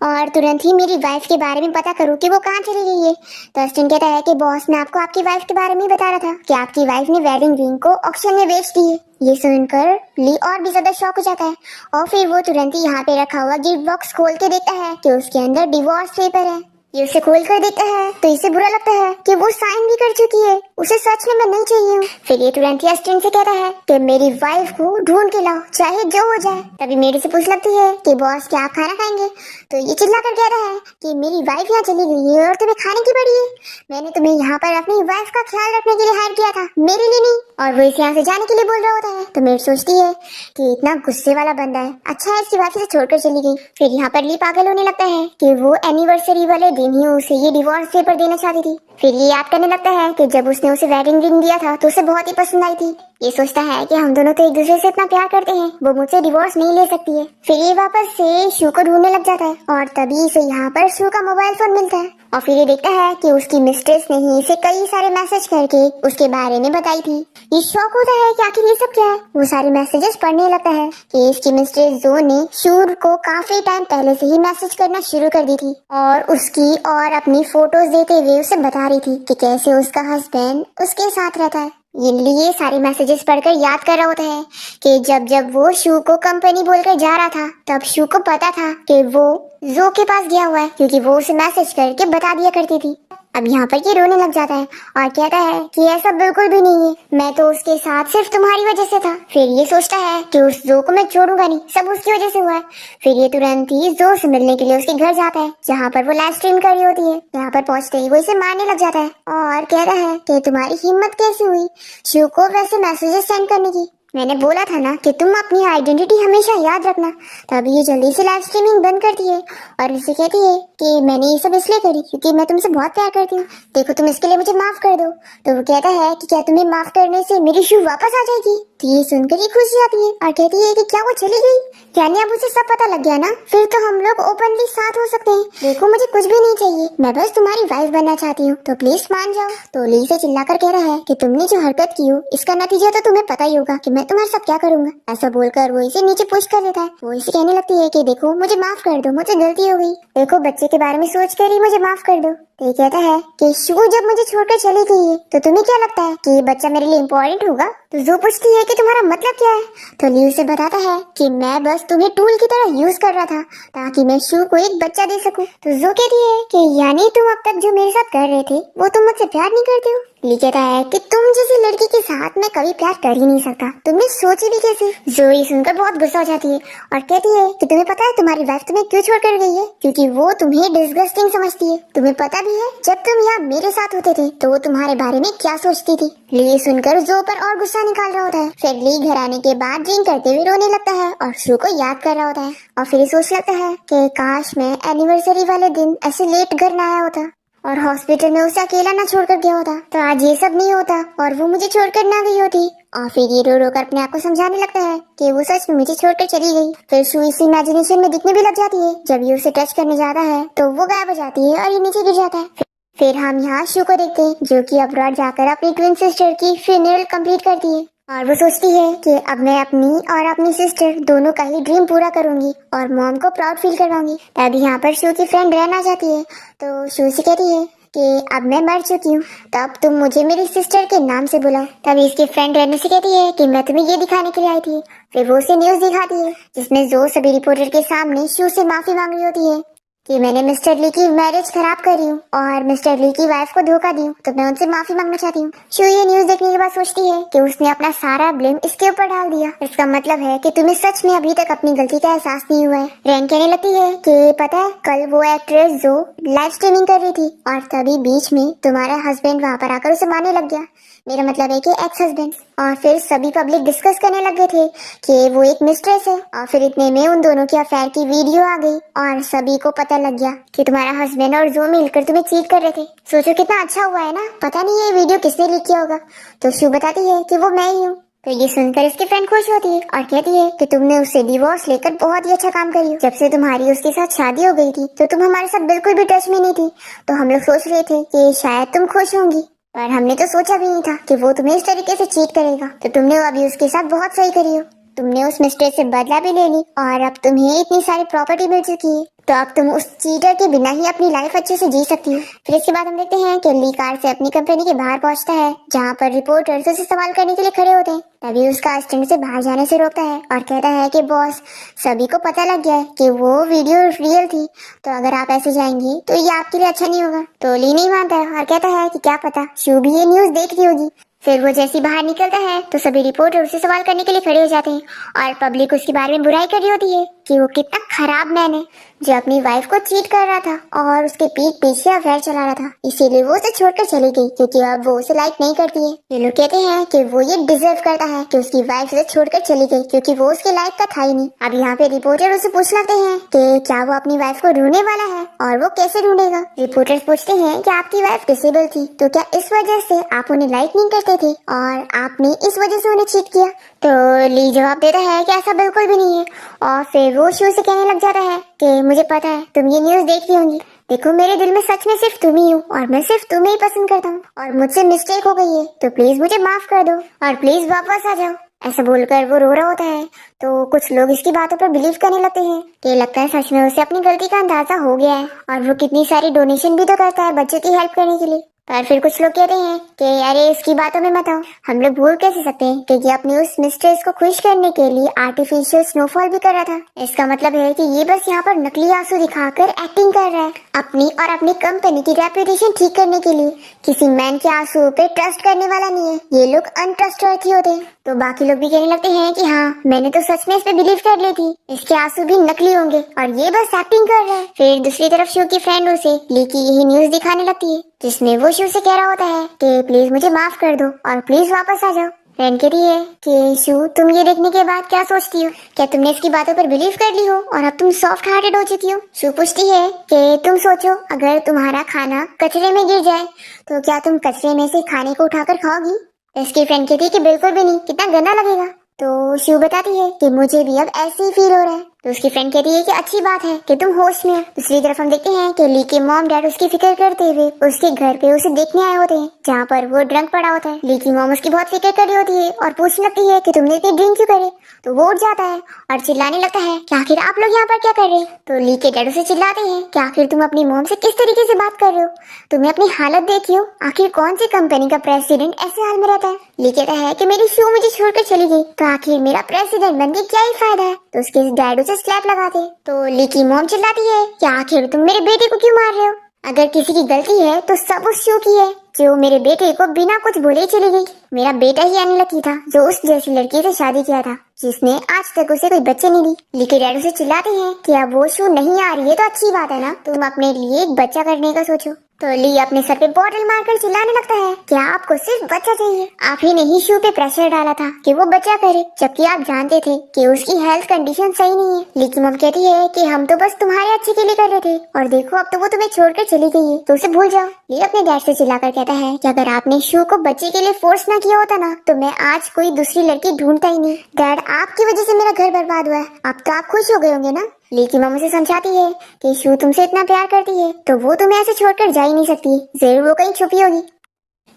और तुरंत ही मेरी वाइफ के बारे में पता करो कि वो कहाँ चली गई है। तो असिस्टेंट कहता है कि बॉस मैं आपको आपकी वाइफ के बारे में बता रहा था कि आपकी वाइफ ने वेडिंग रिंग को ऑक्शन में बेच दी है। ये सुनकर ली और भी ज्यादा शॉक हो जाता है और फिर वो तुरंत ही यहाँ पे रखा हुआ गिफ्ट बॉक्स खोल के देखता है कि उसके अंदर डिवोर्स पेपर है। ये उसे खोल कर देखता है तो इसे बुरा लगता है कि वो साइन भी कर चुकी है, उसे सच में मैं नहीं चाहिए हूँ। फिर ये तुरंत ही असिस्टेंट से कहता है कि मेरी वाइफ को ढूंढ के लाओ चाहे जो हो जाए। तभी मेरे से पूछ लगती है कि बॉस क्या आप खाना खाएंगे। तो ये चिल्ला कर कहता है कि मेरी वाइफ यहाँ चली गई है और तुम्हें खाने की पड़ी है, मैंने तुम्हें यहाँ पर अपनी वाइफ का ख्याल रखने के लिए हायर किया था, मेरे लिए नहीं। और वो इसे यहाँ से जाने के लिए बोल रहा होता है तो मेरी सोचती है कि इतना गुस्से वाला बंदा है, अच्छा है इसकी वाइफ से छोड़कर चली गई। फिर यहाँ पर ली पागल होने लगता है कि वो एनिवर्सरी वाले दिन ही उसे ये डिवोर्स पेपर देना चाहती थी। फिर ये याद करने लगता है कि जब उसने उसे वेडिंग रिंग दिया था तो उसे बहुत ही पसंद आई थी। ये सोचता है कि हम दोनों तो एक दूसरे से इतना प्यार करते हैं, वो मुझसे डिवोर्स नहीं ले सकती है। फिर ये वापस से शू को ढूंढने लग जाता है और तभी इसे यहाँ पर शू का मोबाइल फोन मिलता है और फिर ये देखता है कि उसकी मिस्ट्रेस ने ही इसे कई सारे मैसेज करके उसके बारे में बताई थी। ये शौक होता है कि आखिर ये सब क्या है। वो सारे मैसेजेस पढ़ने लगता है कि इसकी मिस्ट्रेस जो ने शू को काफी टाइम पहले से ही मैसेज करना शुरू कर दी थी और उसकी और अपनी फोटोज देते हुए उसे बता रही थी कि कैसे उसका हस्बैंड उसके साथ रहता है। ये सारे मैसेजेस पढ़कर याद कर रहा होता है कि जब वो शू को कंपनी बोलकर जा रहा था तब शू को पता था कि वो जो के पास गया हुआ है क्योंकि वो उसे मैसेज करके बता दिया करती थी। अब यहाँ पर ये रोने लग जाता है और कहता है कि ऐसा बिल्कुल भी नहीं है, मैं तो उसके साथ सिर्फ तुम्हारी वजह से था। फिर ये सोचता है कि उस जो को मैं छोड़ूंगा नहीं, सब उसकी वजह से हुआ है। फिर ये तुरंत ही जो से मिलने के लिए उसके घर जाता है जहाँ पर वो लाइव स्ट्रीम कर रही होती है। यहाँ पर पहुँचते ही वो इसे मारने लग जाता है और कहता है कि तुम्हारी हिम्मत कैसे हुई शू को वैसे मैसेजेस सेंड करने की, मैंने बोला था ना कि तुम अपनी आइडेंटिटी हमेशा याद रखना। तभी ये जल्दी से लाइव स्ट्रीमिंग बंद करती है और इसे कहती है कि मैंने ये सब इसलिए करी क्योंकि मैं तुमसे बहुत प्यार करती हूँ, देखो तुम इसके लिए मुझे माफ कर दो। तो वो कहता है कि क्या तुम्हें माफ करने से मेरी शू वापस आ जाएगी। तो ये सुनकर ही खुश जाती है और कहती है कि क्या वो चली गई, यानी अब उसे सब पता लग गया ना, फिर तो हम लोग ओपनली साथ हो सकते हैं। देखो मुझे कुछ भी नहीं चाहिए, मैं बस तुम्हारी वाइफ बनना चाहती हूँ, तो प्लीज मान जाओ। तो ली से चिल्लाकर कह रहा है कि तुमने जो हरकत की हो इसका नतीजा तो तुम्हें पता ही होगा कि मैं तुम्हारे साथ क्या करूंगा। ऐसा बोलकर वो इसे नीचे पुश कर देता है। वो इसे कहने लगती है कि देखो मुझे माफ कर दो, मुझे गलती हो गई, देखो बच्चे के बारे में सोच कर ही मुझे माफ कर दो। तो ये कहता है कि शू जब मुझे छोड़कर चली गई है तो तुम्हें क्या लगता है कि ये बच्चा मेरे लिए इम्पोर्टेंट होगा। तो जो पूछती है कि तुम्हारा मतलब क्या है। तो ली उसे बताता है कि मैं बस तुम्हें टूल की तरह यूज कर रहा था ताकि मैं शू को एक बच्चा दे सकूं। तो जो कहती है कि यानी तुम अब तक जो मेरे साथ कर रहे थे वो तुम मुझसे प्यार नहीं करते हो। ली कहता है कि तुम जैसी लड़की के साथ मैं कभी प्यार कर ही नहीं सकता, तुमने सोची भी कैसे। जो ये सुनकर बहुत गुस्सा हो जाती है और कहती है कि तुम्हें पता है तुम्हारी वाइफ तुम्हें क्यों छोड़ कर गई है, क्योंकि वो तुम्हें डिस्गस्टिंग समझती है। तुम्हें पता भी है जब तुम यहाँ मेरे साथ होते थे तो वो तुम्हारे बारे में क्या सोचती थी। ली सुनकर जो पर और गुस्सा निकाल रहा होता है। फिर ली घर आने के बाद ड्रिंक करते हुए रोने लगता है और शू को याद कर रहा होता है और फिर सोच लगता है कि काश मैं एनिवर्सरी वाले दिन ऐसे लेट घर न आया होता और हॉस्पिटल में उसे अकेला ना छोड़कर गया होता तो आज ये सब नहीं होता और वो मुझे छोड़कर ना गई होती और फिर ये रो रो कर अपने आप को समझाने लगता है कि वो सच में मुझे छोड़कर चली गई। फिर शू इसी इमेजिनेशन में दिखने भी लग जाती है। जब ये उसे टच करने जाता है तो वो गायब हो जाती है और ये नीचे गिर जाता है। फिर हम यहाँ शू को देखते हैं जो कि अब्रॉड जाकर अपनी ट्विन सिस्टर की फ्यूनरल कंप्लीट करती है और वो सोचती है कि अब मैं अपनी और अपनी सिस्टर दोनों का ही ड्रीम पूरा करूंगी और मॉम को प्राउड फील करवाऊंगी। तभी यहाँ पर शू की फ्रेंड रहना आ जाती है तो शू से कहती है कि अब मैं मर चुकी हूँ, तब तुम मुझे मेरी सिस्टर के नाम से बुलाओ। तभी इसकी फ्रेंड रहने से कहती है कि मैं तुम्हें ये दिखाने के लिए आई थी। फिर वो उसे न्यूज दिखाती है जिसमें जो सभी रिपोर्टर के सामने शू से माफी मांग रही होती है कि मैंने मिस्टर ली की मैरिज खराब करी हूँ और मिस्टर ली की वाइफ को धोखा दी हूँ, तो मैं उनसे माफी मांगना चाहती हूँ। शू ये न्यूज देखने के बाद सोचती है कि उसने अपना सारा ब्लेम इसके ऊपर डाल दिया। इसका मतलब है कि तुम्हें सच में अभी तक अपनी गलती का एहसास नहीं हुआ है। रैन कहने लगती है कि पता है कल वो एक्ट्रेस जो लाइव स्ट्रीमिंग कर रही थी और तभी बीच में तुम्हारा हस्बैंड वहाँ पर आकर उसे मारने लग गया। मेरा मतलब है कि एक्स हस्बैंड। और फिर सभी पब्लिक डिस्कस करने लग गए थे कि वो एक मिस्ट्रेस है और फिर इतने में उन दोनों की अफेयर की वीडियो आ गई और सभी को पता लग गया कि तुम्हारा हस्बैंड और जो मिलकर तुम्हें चीट कर रहे थे। सोचो कितना अच्छा हुआ है ना। पता नहीं ये वीडियो किसने लीक किया होगा। तो शू बताती है कि वो मैं ही हूँ। तो ये सुनकर इसकी फ्रेंड खुश होती है और कहती है कि तुमने उससे डिवोर्स लेकर बहुत ही अच्छा काम करी हो। जब से तुम्हारी उसके साथ शादी हो गई थी तो तुम हमारे साथ बिल्कुल भी टच में नहीं थी, तो हम लोग सोच रहे थे कि शायद तुम खुश होंगी, पर हमने तो सोचा भी नहीं था कि वो तुम्हें इस तरीके से चीट करेगा। तो तुमने अभी उसके साथ बहुत सही करी हो। तुमने उस मिस्ट्रेस से बदला भी ले ली और अब तुम्हें इतनी सारी प्रॉपर्टी मिल चुकी है, तो अब तुम उस चीटर के बिना ही अपनी लाइफ अच्छे से जी सकती हो। फिर इसके बाद हम देखते हैं कि ली कार से अपनी कंपनी के बाहर पहुंचता है जहां पर रिपोर्टर्स उसे सवाल करने के लिए खड़े होते हैं। तभी उसका असिस्टेंट से बाहर जाने से रोकता है और कहता है कि बॉस सभी को पता लग गया है कि वो वीडियो रियल थी, तो अगर आप ऐसे जाएंगी तो ये आपके लिए अच्छा नहीं होगा। तो ली नहीं मानता है और कहता है कि क्या पता शू भी ये न्यूज देख रही होगी। फिर वो जैसे बाहर निकलता है तो सभी रिपोर्टर उसे सवाल करने के लिए खड़े हो जाते हैं और पब्लिक उसके बारे में बुराई कर रही होती है कि वो कितना खराब मैन है जो अपनी वाइफ को चीट कर रहा था और उसके पीठ पीछे अफेयर चला रहा था, इसीलिए वो उसे छोड़कर चली गई क्योंकि अब वो उसे लाइक नहीं करती है। ये लोग कहते हैं कि वो ये डिजर्व करता है कि उसकी वाइफ उसे छोड़कर चली गई क्योंकि वो उसके लाइफ का था ही नहीं। अब यहाँ पे रिपोर्टर उसे पूछ लगते हैं कि क्या वो अपनी वाइफ को ढूंढने वाला है और वो कैसे ढूंढेगा। रिपोर्टर्स पूछते हैं कि आपकी वाइफ डिसेबल थी तो क्या इस वजह से आप उन्हें लाइक नहीं करते थे और आपने इस वजह से उन्हें चीट किया। तो ली जवाब देता है कि ऐसा बिल्कुल भी नहीं है और फिर वो शू से कहने लग जाता है कि मुझे पता है तुम ये न्यूज देख रही होंगी, देखो मेरे दिल में सच में सिर्फ तुम ही हो और मैं सिर्फ तुम्हें ही पसंद करता हूँ और मुझसे मिस्टेक हो गई है, तो प्लीज मुझे माफ कर दो और प्लीज वापस आ जाओ। ऐसा बोलकर वो रो रहा होता है तो कुछ लोग इसकी बातों पर बिलीव करने लगते हैं कि लगता है सच में उसे अपनी गलती का अंदाजा हो गया है और वो कितनी सारी डोनेशन भी तो करता है बच्चों की हेल्प करने के लिए। पर फिर कुछ लोग कहते हैं कि अरे इसकी बातों में मत आओ, हम लोग भूल कैसे सकते हैं कि ये अपनी उस मिस्ट्रेस को खुश करने के लिए आर्टिफिशियल स्नोफॉल भी कर रहा था। इसका मतलब है कि ये बस यहाँ पर नकली आंसू दिखाकर एक्टिंग कर रहा है अपनी और अपनी कंपनी की रेपुटेशन ठीक करने के लिए। किसी मैन के आंसू पे ट्रस्ट करने वाला नहीं है, ये लोग अनट्रस्टवर्थी होते हैं। तो बाकी लोग भी कहने लगते हैं कि हाँ मैंने तो सच में इस पे बिलीव कर ली थी, इसके आंसू भी नकली होंगे और ये बस एक्टिंग कर रहा है। फिर दूसरी तरफ शू की फ्रेंड उसे ली की यही न्यूज दिखाने लगती है जिसमें वो शू से कह रहा होता है कि प्लीज मुझे माफ कर दो और प्लीज वापस आ जाओ। रैन कह रही है कि शू तुम ये देखने के बाद क्या सोचती हो, क्या तुमने इसकी बातों पर बिलीव कर ली हो और अब तुम सॉफ्ट हार्टेड हो चुकी हो। शू पूछती है कि तुम सोचो अगर तुम्हारा खाना कचरे में गिर जाए तो क्या तुम कचरे में से खाने को उठाकर खाओगी। इसकी फ्रेंड कहती है कि बिल्कुल भी नहीं, कितना गंदा लगेगा। तो शू बताती है कि मुझे भी अब ऐसे ही फील हो रहा है। तो उसकी फ्रेंड कहती है कि अच्छी बात है कि तुम होश में हो। दूसरी तरफ हम देखते हैं कि ली के मॉम डैड उसकी फिक्र करते हुए उसके घर पे उसे देखने आए होते हैं जहाँ पर वो ड्रंक पड़ा होता है। ली की मॉम उसकी बहुत फिक्र कर रही होती है और पूछने लगती है कि तुमने इतनी ड्रिंक क्यों करे। तो वो उठ जाता है और चिल्लाने लगता है कि आखिर आप लोग यहाँ पर क्या कर रहे हैं। तो ली के डैड उसे चिल्लाते हैं कि आखिर तुम अपनी मॉम से किस तरीके से बात कर रहे हो, तुमने अपनी हालत देखी हो, आखिर कौन सी कंपनी का प्रेसिडेंट ऐसे हाल में रहता है। ली कहता है कि मेरी शू मुझे छोड़कर चली गई तो आखिर मेरा प्रेसिडेंट बनके क्या ही फायदा है। तो उसके डैड उसे स्लैप लगाते। तो ली की मॉम चिल्लाती है कि आखिर तुम मेरे बेटे को क्यों मार रहे हो, अगर किसी की गलती है तो सब उस शू की है जो मेरे बेटे को बिना कुछ बोले ही चली गई। मेरा बेटा ही अनलकी था जो उस जैसी लड़की से शादी किया था जिसने आज तक उसे कोई बच्चे नहीं दी। ली के डैड उसे चिल्लाते हैं कि अब वो शू नहीं आ रही है तो अच्छी बात है ना, तुम अपने लिए एक बच्चा करने का सोचो। तो ली अपने सर पे बॉटल मारकर चिल्लाने लगता है कि आपको सिर्फ बच्चा चाहिए। आप ही ने ही शू पे प्रेशर डाला था कि वो बच्चा करे, जबकि आप जानते थे कि उसकी हेल्थ कंडीशन सही नहीं है। ली की मम कहती है कि हम तो बस तुम्हारे अच्छे के लिए कर रहे थे और देखो अब तो वो तुम्हें छोड़कर चली गई है, तो उसे भूल जाओ। ली अपने डैड से चिल्लाकर कहता है कि अगर आपने शू को बच्चे के लिए फोर्स ना किया होता ना तो मैं आज कोई दूसरी लड़की ढूंढता ही नहीं। डैड, आपकी वजह से मेरा घर बर्बाद हुआ है, अब तो आप खुश हो गए होंगे ना। ली की मम उसे समझाती है कि शू तुमसे इतना प्यार करती है तो वो तुम्हें ऐसे छोड़कर जा ही नहीं सकती, जरूर वो कहीं छुपी होगी,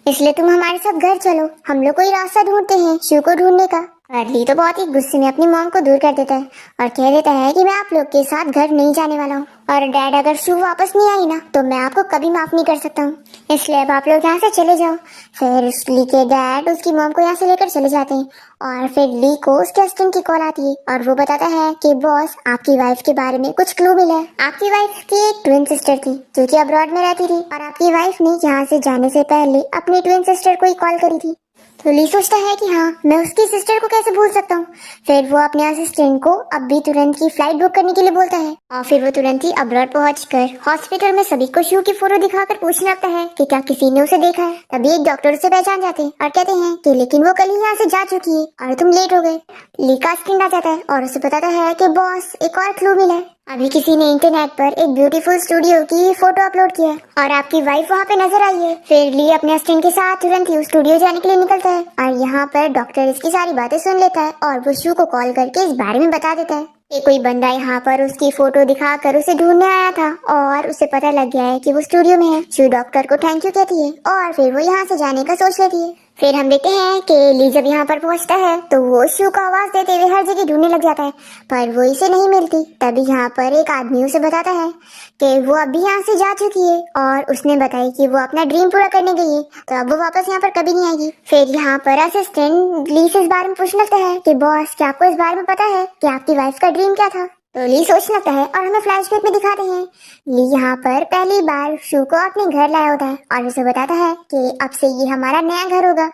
इसलिए तुम हमारे साथ घर चलो, हम लोग कोई रास्ता ढूंढते हैं शू को ढूंढने का। और ली तो बहुत ही गुस्से में अपनी मॉम को दूर कर देता है और कह देता है कि मैं आप लोग के साथ घर नहीं जाने वाला हूँ, और डैड अगर शू वापस नहीं आई ना तो मैं आपको कभी माफ नहीं कर सकता हूँ, इसलिए अब आप लोग यहाँ से चले जाओ। फिर ली के डैड उसकी मॉम को यहाँ से लेकर चले जाते हैं और फिर ली को उसके असिस्टेंट की कॉल आती है और वो बताता है कि बॉस आपकी वाइफ के बारे में कुछ क्लू मिला है। आपकी वाइफ की एक ट्विन सिस्टर थी जो कि अब्रॉड में रहती थी और आपकी वाइफ ने यहाँ से जाने से पहले अपनी ट्विन सिस्टर को ही कॉल करी थी। तो ली सोचता है कि हाँ, मैं उसकी सिस्टर को कैसे भूल सकता हूँ। फिर वो अपने असिस्टेंट को अभी तुरंत की फ्लाइट बुक करने के लिए बोलता है और फिर वो तुरंत ही अब्रॉड पहुंचकर हॉस्पिटल में सभी को शू की फोटो दिखाकर पूछने लगता है कि क्या किसी ने उसे देखा है। तभी एक डॉक्टर उसे पहचान जाते हैं और कहते हैं कि लेकिन वो कल ही यहाँ से जा चुकी है और तुम लेट हो गए। ली का असिस्टेंट आ जाता है और उसे बताता है कि बॉस एक और क्लू मिला है, अभी किसी ने इंटरनेट पर एक ब्यूटीफुल स्टूडियो की फोटो अपलोड किया है और आपकी वाइफ वहाँ पे नजर आई है। फिर ली अपने असिस्टेंट के साथ तुरंत ही उस स्टूडियो जाने के लिए निकलता है और यहाँ पर डॉक्टर इसकी सारी बातें सुन लेता है और वो शू को कॉल करके इस बारे में बता देता है कि कोई बंदा यहाँ पर उसकी फोटो दिखाकर उसे ढूंढने आया था और उसे पता लग गया है कि वो स्टूडियो में है। शू डॉक्टर को थैंक यू कहती है और फिर वो यहाँ से जाने का सोच लेती है। फिर हम देखते हैं कि ली जब यहाँ पर पहुँचता है तो वो शू को आवाज देते हुए हर जगह ढूंढने लग जाता है पर वो इसे नहीं मिलती। तभी यहाँ पर एक आदमी उसे बताता है कि वो अभी यहाँ से जा चुकी है और उसने बताई कि वो अपना ड्रीम पूरा करने गई है तो अब वो वापस यहाँ पर कभी नहीं आएगी। फिर यहाँ पर असिस्टेंट ली से इस बारे में पूछने लगता है कि बॉस क्या आपको इस बारे में पता है कि आपकी वाइफ का ड्रीम क्या था। तो ली सोचने लगता है और हमें फ्लैशबैक में दिखाते हैं ली यहाँ पर पहली बार शू को अपने घर लाया होता है और उसे बताता है कि अब से ये हमारा नया घर होगा,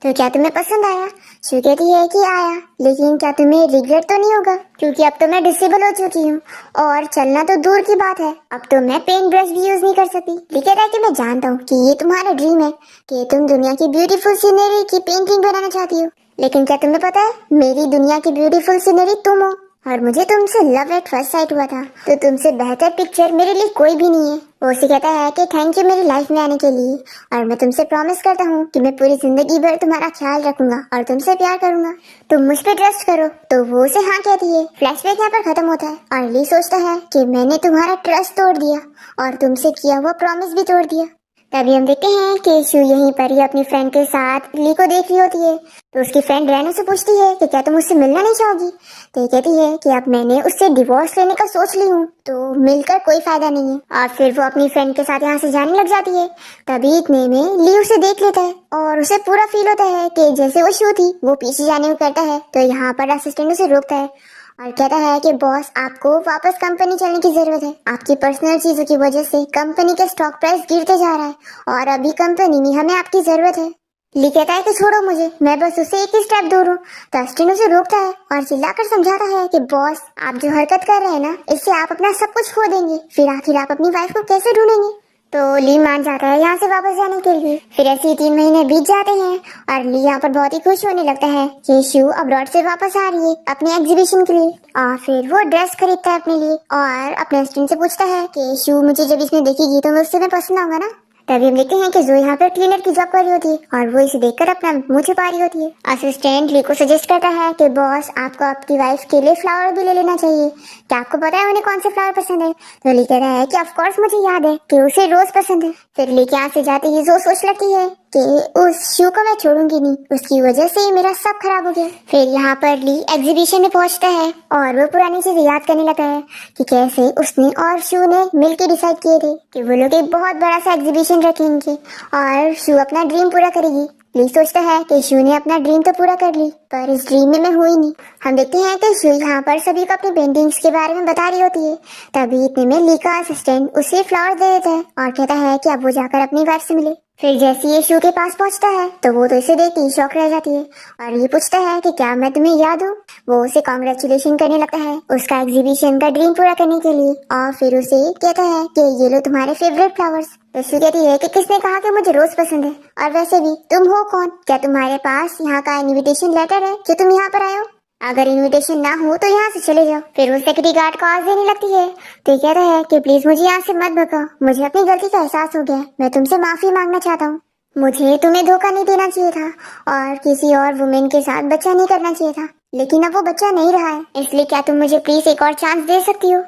तो क्या तुम्हें पसंद आया। शू कहती है कि आया, लेकिन क्या तुम्हें रिग्रेट तो नहीं होगा क्योंकि अब तो मैं डिसेबल हो चुकी हूँ और चलना तो दूर की बात है, अब तो मैं पेंट ब्रश भी यूज नहीं कर सकती। ली कहता है कि मैं जानता हूँ कि ये तुम्हारा ड्रीम है कि तुम दुनिया की ब्यूटीफुल सीनरी की पेंटिंग बनाना चाहती हो, लेकिन क्या तुम्हें पता है मेरी दुनिया की ब्यूटीफुल सीनरी तुम हो और मुझे तुमसे लव एट फर्स्ट साइट हुआ था, तो तुमसे बेहतर पिक्चर मेरे लिए कोई भी नहीं है। वो उसे कहता है कि थैंक यू मेरी लाइफ में आने के लिए और मैं तुमसे प्रॉमिस करता हूँ कि मैं पूरी जिंदगी भर तुम्हारा ख्याल रखूंगा और तुमसे प्यार करूंगा, तुम मुझ पे ट्रस्ट करो। तो वो उसे हाँ कहती है। फ्लैशबैक यहाँ पर खत्म होता है और ली सोचता है कि मैंने तुम्हारा ट्रस्ट तोड़ दिया और तुमसे किया हुआ प्रॉमिस भी तोड़ दिया। तभी हम देखते हैं कि शू यहीं पर ही अपनी फ्रेंड के साथ ली को देख रही होती है तो उसकी फ्रेंड रैनो से पूछती है कि क्या तुम उससे मिलना नहीं चाहोगी। तो ये कहती है कि अब मैंने उससे डिवोर्स लेने का सोच ली हूँ तो मिलकर कोई फायदा नहीं है और फिर वो अपनी फ्रेंड के साथ यहाँ से जाने लग जाती है। तभी इतने में ली उसे देख लेता है और उसे पूरा फील होता है कि जैसे वो शू थी वो पीछे जाने को करता है तो यहाँ पर असिस्टेंट उसे रोकता है और कहता है कि बॉस आपको वापस कंपनी चलने की जरूरत है, आपकी पर्सनल चीजों की वजह से कंपनी का स्टॉक प्राइस गिरते जा रहा है और अभी कंपनी में हमें आपकी जरूरत है। ली कहता है कि छोड़ो मुझे, मैं बस उससे एक ही स्टेप दूर हूँ। तो अस्टिन उसे रोकता है और चिल्लाकर समझाता है कि बॉस आप जो हरकत कर रहे हैं ना इससे आप अपना सब कुछ खो देंगे, फिर आखिर आप अपनी वाइफ को कैसे ढूंढेंगे। तो ली मान जाता है यहाँ से वापस जाने के लिए। फिर ऐसे ही 3 महीने बीत जाते हैं और ली यहाँ पर बहुत ही खुश होने लगता है कि शू अब्रॉड से वापस आ रही है अपने एग्जीबिशन के लिए और फिर वो ड्रेस खरीदता है अपने लिए और अपने असिस्टेंट से पूछता है कि शू मुझे जब इसमें देखेगी तो मैं उससे मैं पसंद आऊंगा ना। तभी हम देखते हैं कि जो यहाँ पर क्लीनर की जॉब कर रही होती है और वो इसे देखकर अपना मुंह छुपा रही होती है। असिस्टेंट ली को सजेस्ट करता है कि बॉस आपको आपकी वाइफ के लिए फ्लावर भी ले लेना चाहिए, क्या आपको पता है उन्हें कौन से फ्लावर पसंद है। तो ली कहता है कि ऑफ कोर्स मुझे याद है कि उसे रोज पसंद है। फिर ली के यहाँ से जाते ही जो सोच लगती है कि उस शू को मैं छोड़ूंगी नहीं, उसकी वजह से मेरा सब खराब हो गया। फिर यहाँ पर ली एग्जीबिशन में पहुंचता है और वो पुरानी चीजें याद करने लगा है कि कैसे उसने और शू ने मिलकर डिसाइड किए थे कि वो लोग एक बहुत बड़ा सा एग्जीबिशन रखेंगे और शू अपना ड्रीम पूरा करेगी। ली सोचता है कि शू ने अपना ड्रीम तो पूरा कर ली पर इस ड्रीम में मैं हुई नहीं। हम देखते हैं कि शू यहाँ पर सभी को अपनी पेंटिंग्स के बारे में बता रही होती है। तभी इतने में ली का असिस्टेंट उसे फ्लावर दे देता है और कहता है कि अब वो जाकर अपनी वाइफ से मिले। फिर जैसे ये शू के पास पहुंचता है तो वो तो इसे देखते ही शॉक रह जाती है और ये पूछता है कि क्या मैं तुम्हें याद हूँ। वो उसे कॉन्ग्रेचुलेशन करने लगता है उसका एग्जीबिशन का ड्रीम पूरा करने के लिए और फिर उसे कहता है कि ये लो तुम्हारे फेवरेट फ्लावर्स। तो शू कहती है कि किसने कहा कि मुझे रोज पसंद है, और वैसे भी तुम हो कौन, क्या तुम्हारे पास यहाँ का इनविटेशन लेटर है कि तुम यहाँ पर आए हो? अगर इनविटेशन ना हो तो यहाँ से चले जाओ। फिर वो सेक्रेटरी गार्ड को आवाज देने लगती है तो ये कहता है कि प्लीज मुझे यहाँ से मत भगाओ, मुझे अपनी गलती का एहसास हो गया है, मैं तुमसे माफी मांगना चाहता हूँ। मुझे तुम्हें धोखा नहीं देना चाहिए था और किसी और वुमेन के साथ बच्चा नहीं करना चाहिए था, लेकिन अब वो बच्चा नहीं रहा है, इसलिए क्या तुम मुझे प्लीज एक और चांस दे सकती हो?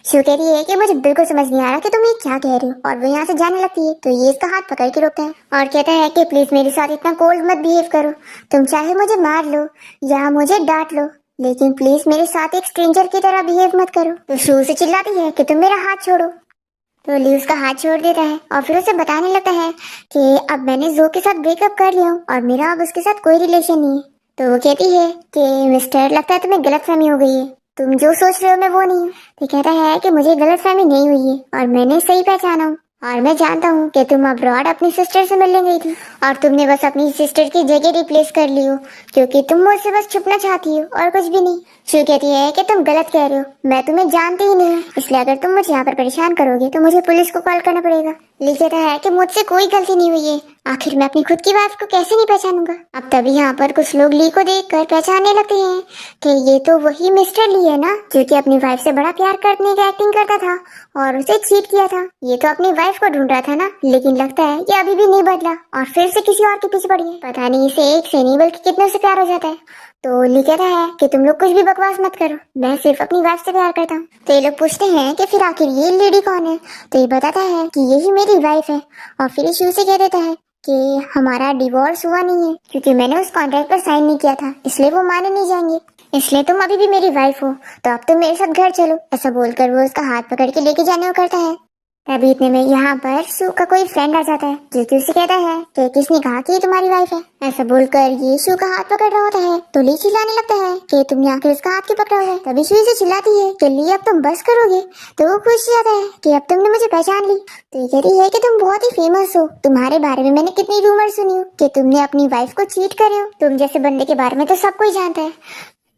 शू कह रही है कि मुझे बिल्कुल समझ नहीं आ रहा कि तुम ये क्या कह रही हो, और वो यहाँ से जाने लगती है तो ये इसका हाथ पकड़ के रोकता है और कहता है कि प्लीज मेरे साथ इतना कोल्ड मत बिहेव करो, तुम चाहे मुझे मार लो या मुझे डांट लो, लेकिन प्लीज मेरे साथ एक स्ट्रेंजर की तरह बिहेव मत करो। तो शू से चिल्लाती है कि तुम मेरा हाथ छोड़ो। तो ली उसका हाथ छोड़ देता है और फिर उसे बताने लगता है कि अब मैंने जो के साथ ब्रेकअप कर लिया हूँ और मेरा अब उसके साथ कोई रिलेशन नहीं है। तो वो कहती है कि मिस्टर लगता है तुम्हें गलतफहमी हो गई है, तुम जो सोच रहे हो मैं वो नहीं हूँ। तो कहता है कि मुझे गलतफहमी नहीं हुई है और मैंने सही पहचाना हूँ, और मैं जानता हूँ कि तुम अब्रॉड अपनी सिस्टर से मिलने गई थी और तुमने बस अपनी सिस्टर की जगह रिप्लेस कर ली हो क्योंकि तुम मुझसे बस छुपना चाहती हो और कुछ भी नहीं। शू कहती है कि तुम गलत कह रहे हो, मैं तुम्हें जानती ही नहीं हूँ, इसलिए अगर तुम मुझे यहाँ पर परेशान करोगे तो मुझे पुलिस को कॉल करना पड़ेगा। ली कहता है कि मुझसे कोई गलती नहीं हुई है, आखिर मैं अपनी खुद की वाइफ को कैसे नहीं पहचानूंगा। अब तभी यहाँ पर कुछ लोग ली को देखकर पहचानने लगते हैं कि ये तो वही मिस्टर ली है ना जो कि अपनी वाइफ से बड़ा प्यार करने की एक्टिंग करता था और उसे चीट किया था। ये तो अपनी वाइफ को ढूंढ रहा था ना, लेकिन लगता है ये अभी भी नहीं बदला और फिर से किसी और के पीछे पड़ी है। पता नहीं इसे एक से नहीं बल्कि कितने से प्यार हो जाता है। तो ली कहता है कि तुम लोग कुछ भी बकवास मत करो, मैं सिर्फ अपनी वाइफ से प्यार करता हूँ। तो ये लोग पूछते हैं कि फिर आखिर ये लेडी कौन है? तो ये बताता है कि यही मेरी वाइफ है और फिर ये शू से कह देता है कि हमारा डिवोर्स हुआ नहीं है क्योंकि मैंने उस कॉन्ट्रैक्ट पर साइन नहीं किया था, इसलिए वो माने नहीं जाएंगे, इसलिए तुम अभी भी मेरी वाइफ हो, तो अब तुम मेरे साथ घर चलो। ऐसा बोलकर वो उसका हाथ पकड़ के लेके जाने को करता है। तभी इतने में यहाँ पर शू का कोई फ्रेंड आ जाता है जो कि उसे कहता है कि किसने कहा कि ये तुम्हारी वाइफ है। ऐसा बोलकर ये शू का हाथ पकड़ रहा होता है तो ली चिल्लाने लगता है कि तुमने आखिर उसका हाथ क्यों पकड़ा हुआ है। तभी शू से चिल्लाती है कि ली अब तुम बस करोगे, तो वो खुश जाता है कि अब तुमने मुझे पहचान ली। तो ये कहती है कि तुम बहुत ही फेमस हो, तुम्हारे बारे में मैंने कितनी रूमर सुनी हो कि तुमने अपनी वाइफ को चीट करे हो, तुम जैसे बंदे के बारे में तो सब कोई जानता है।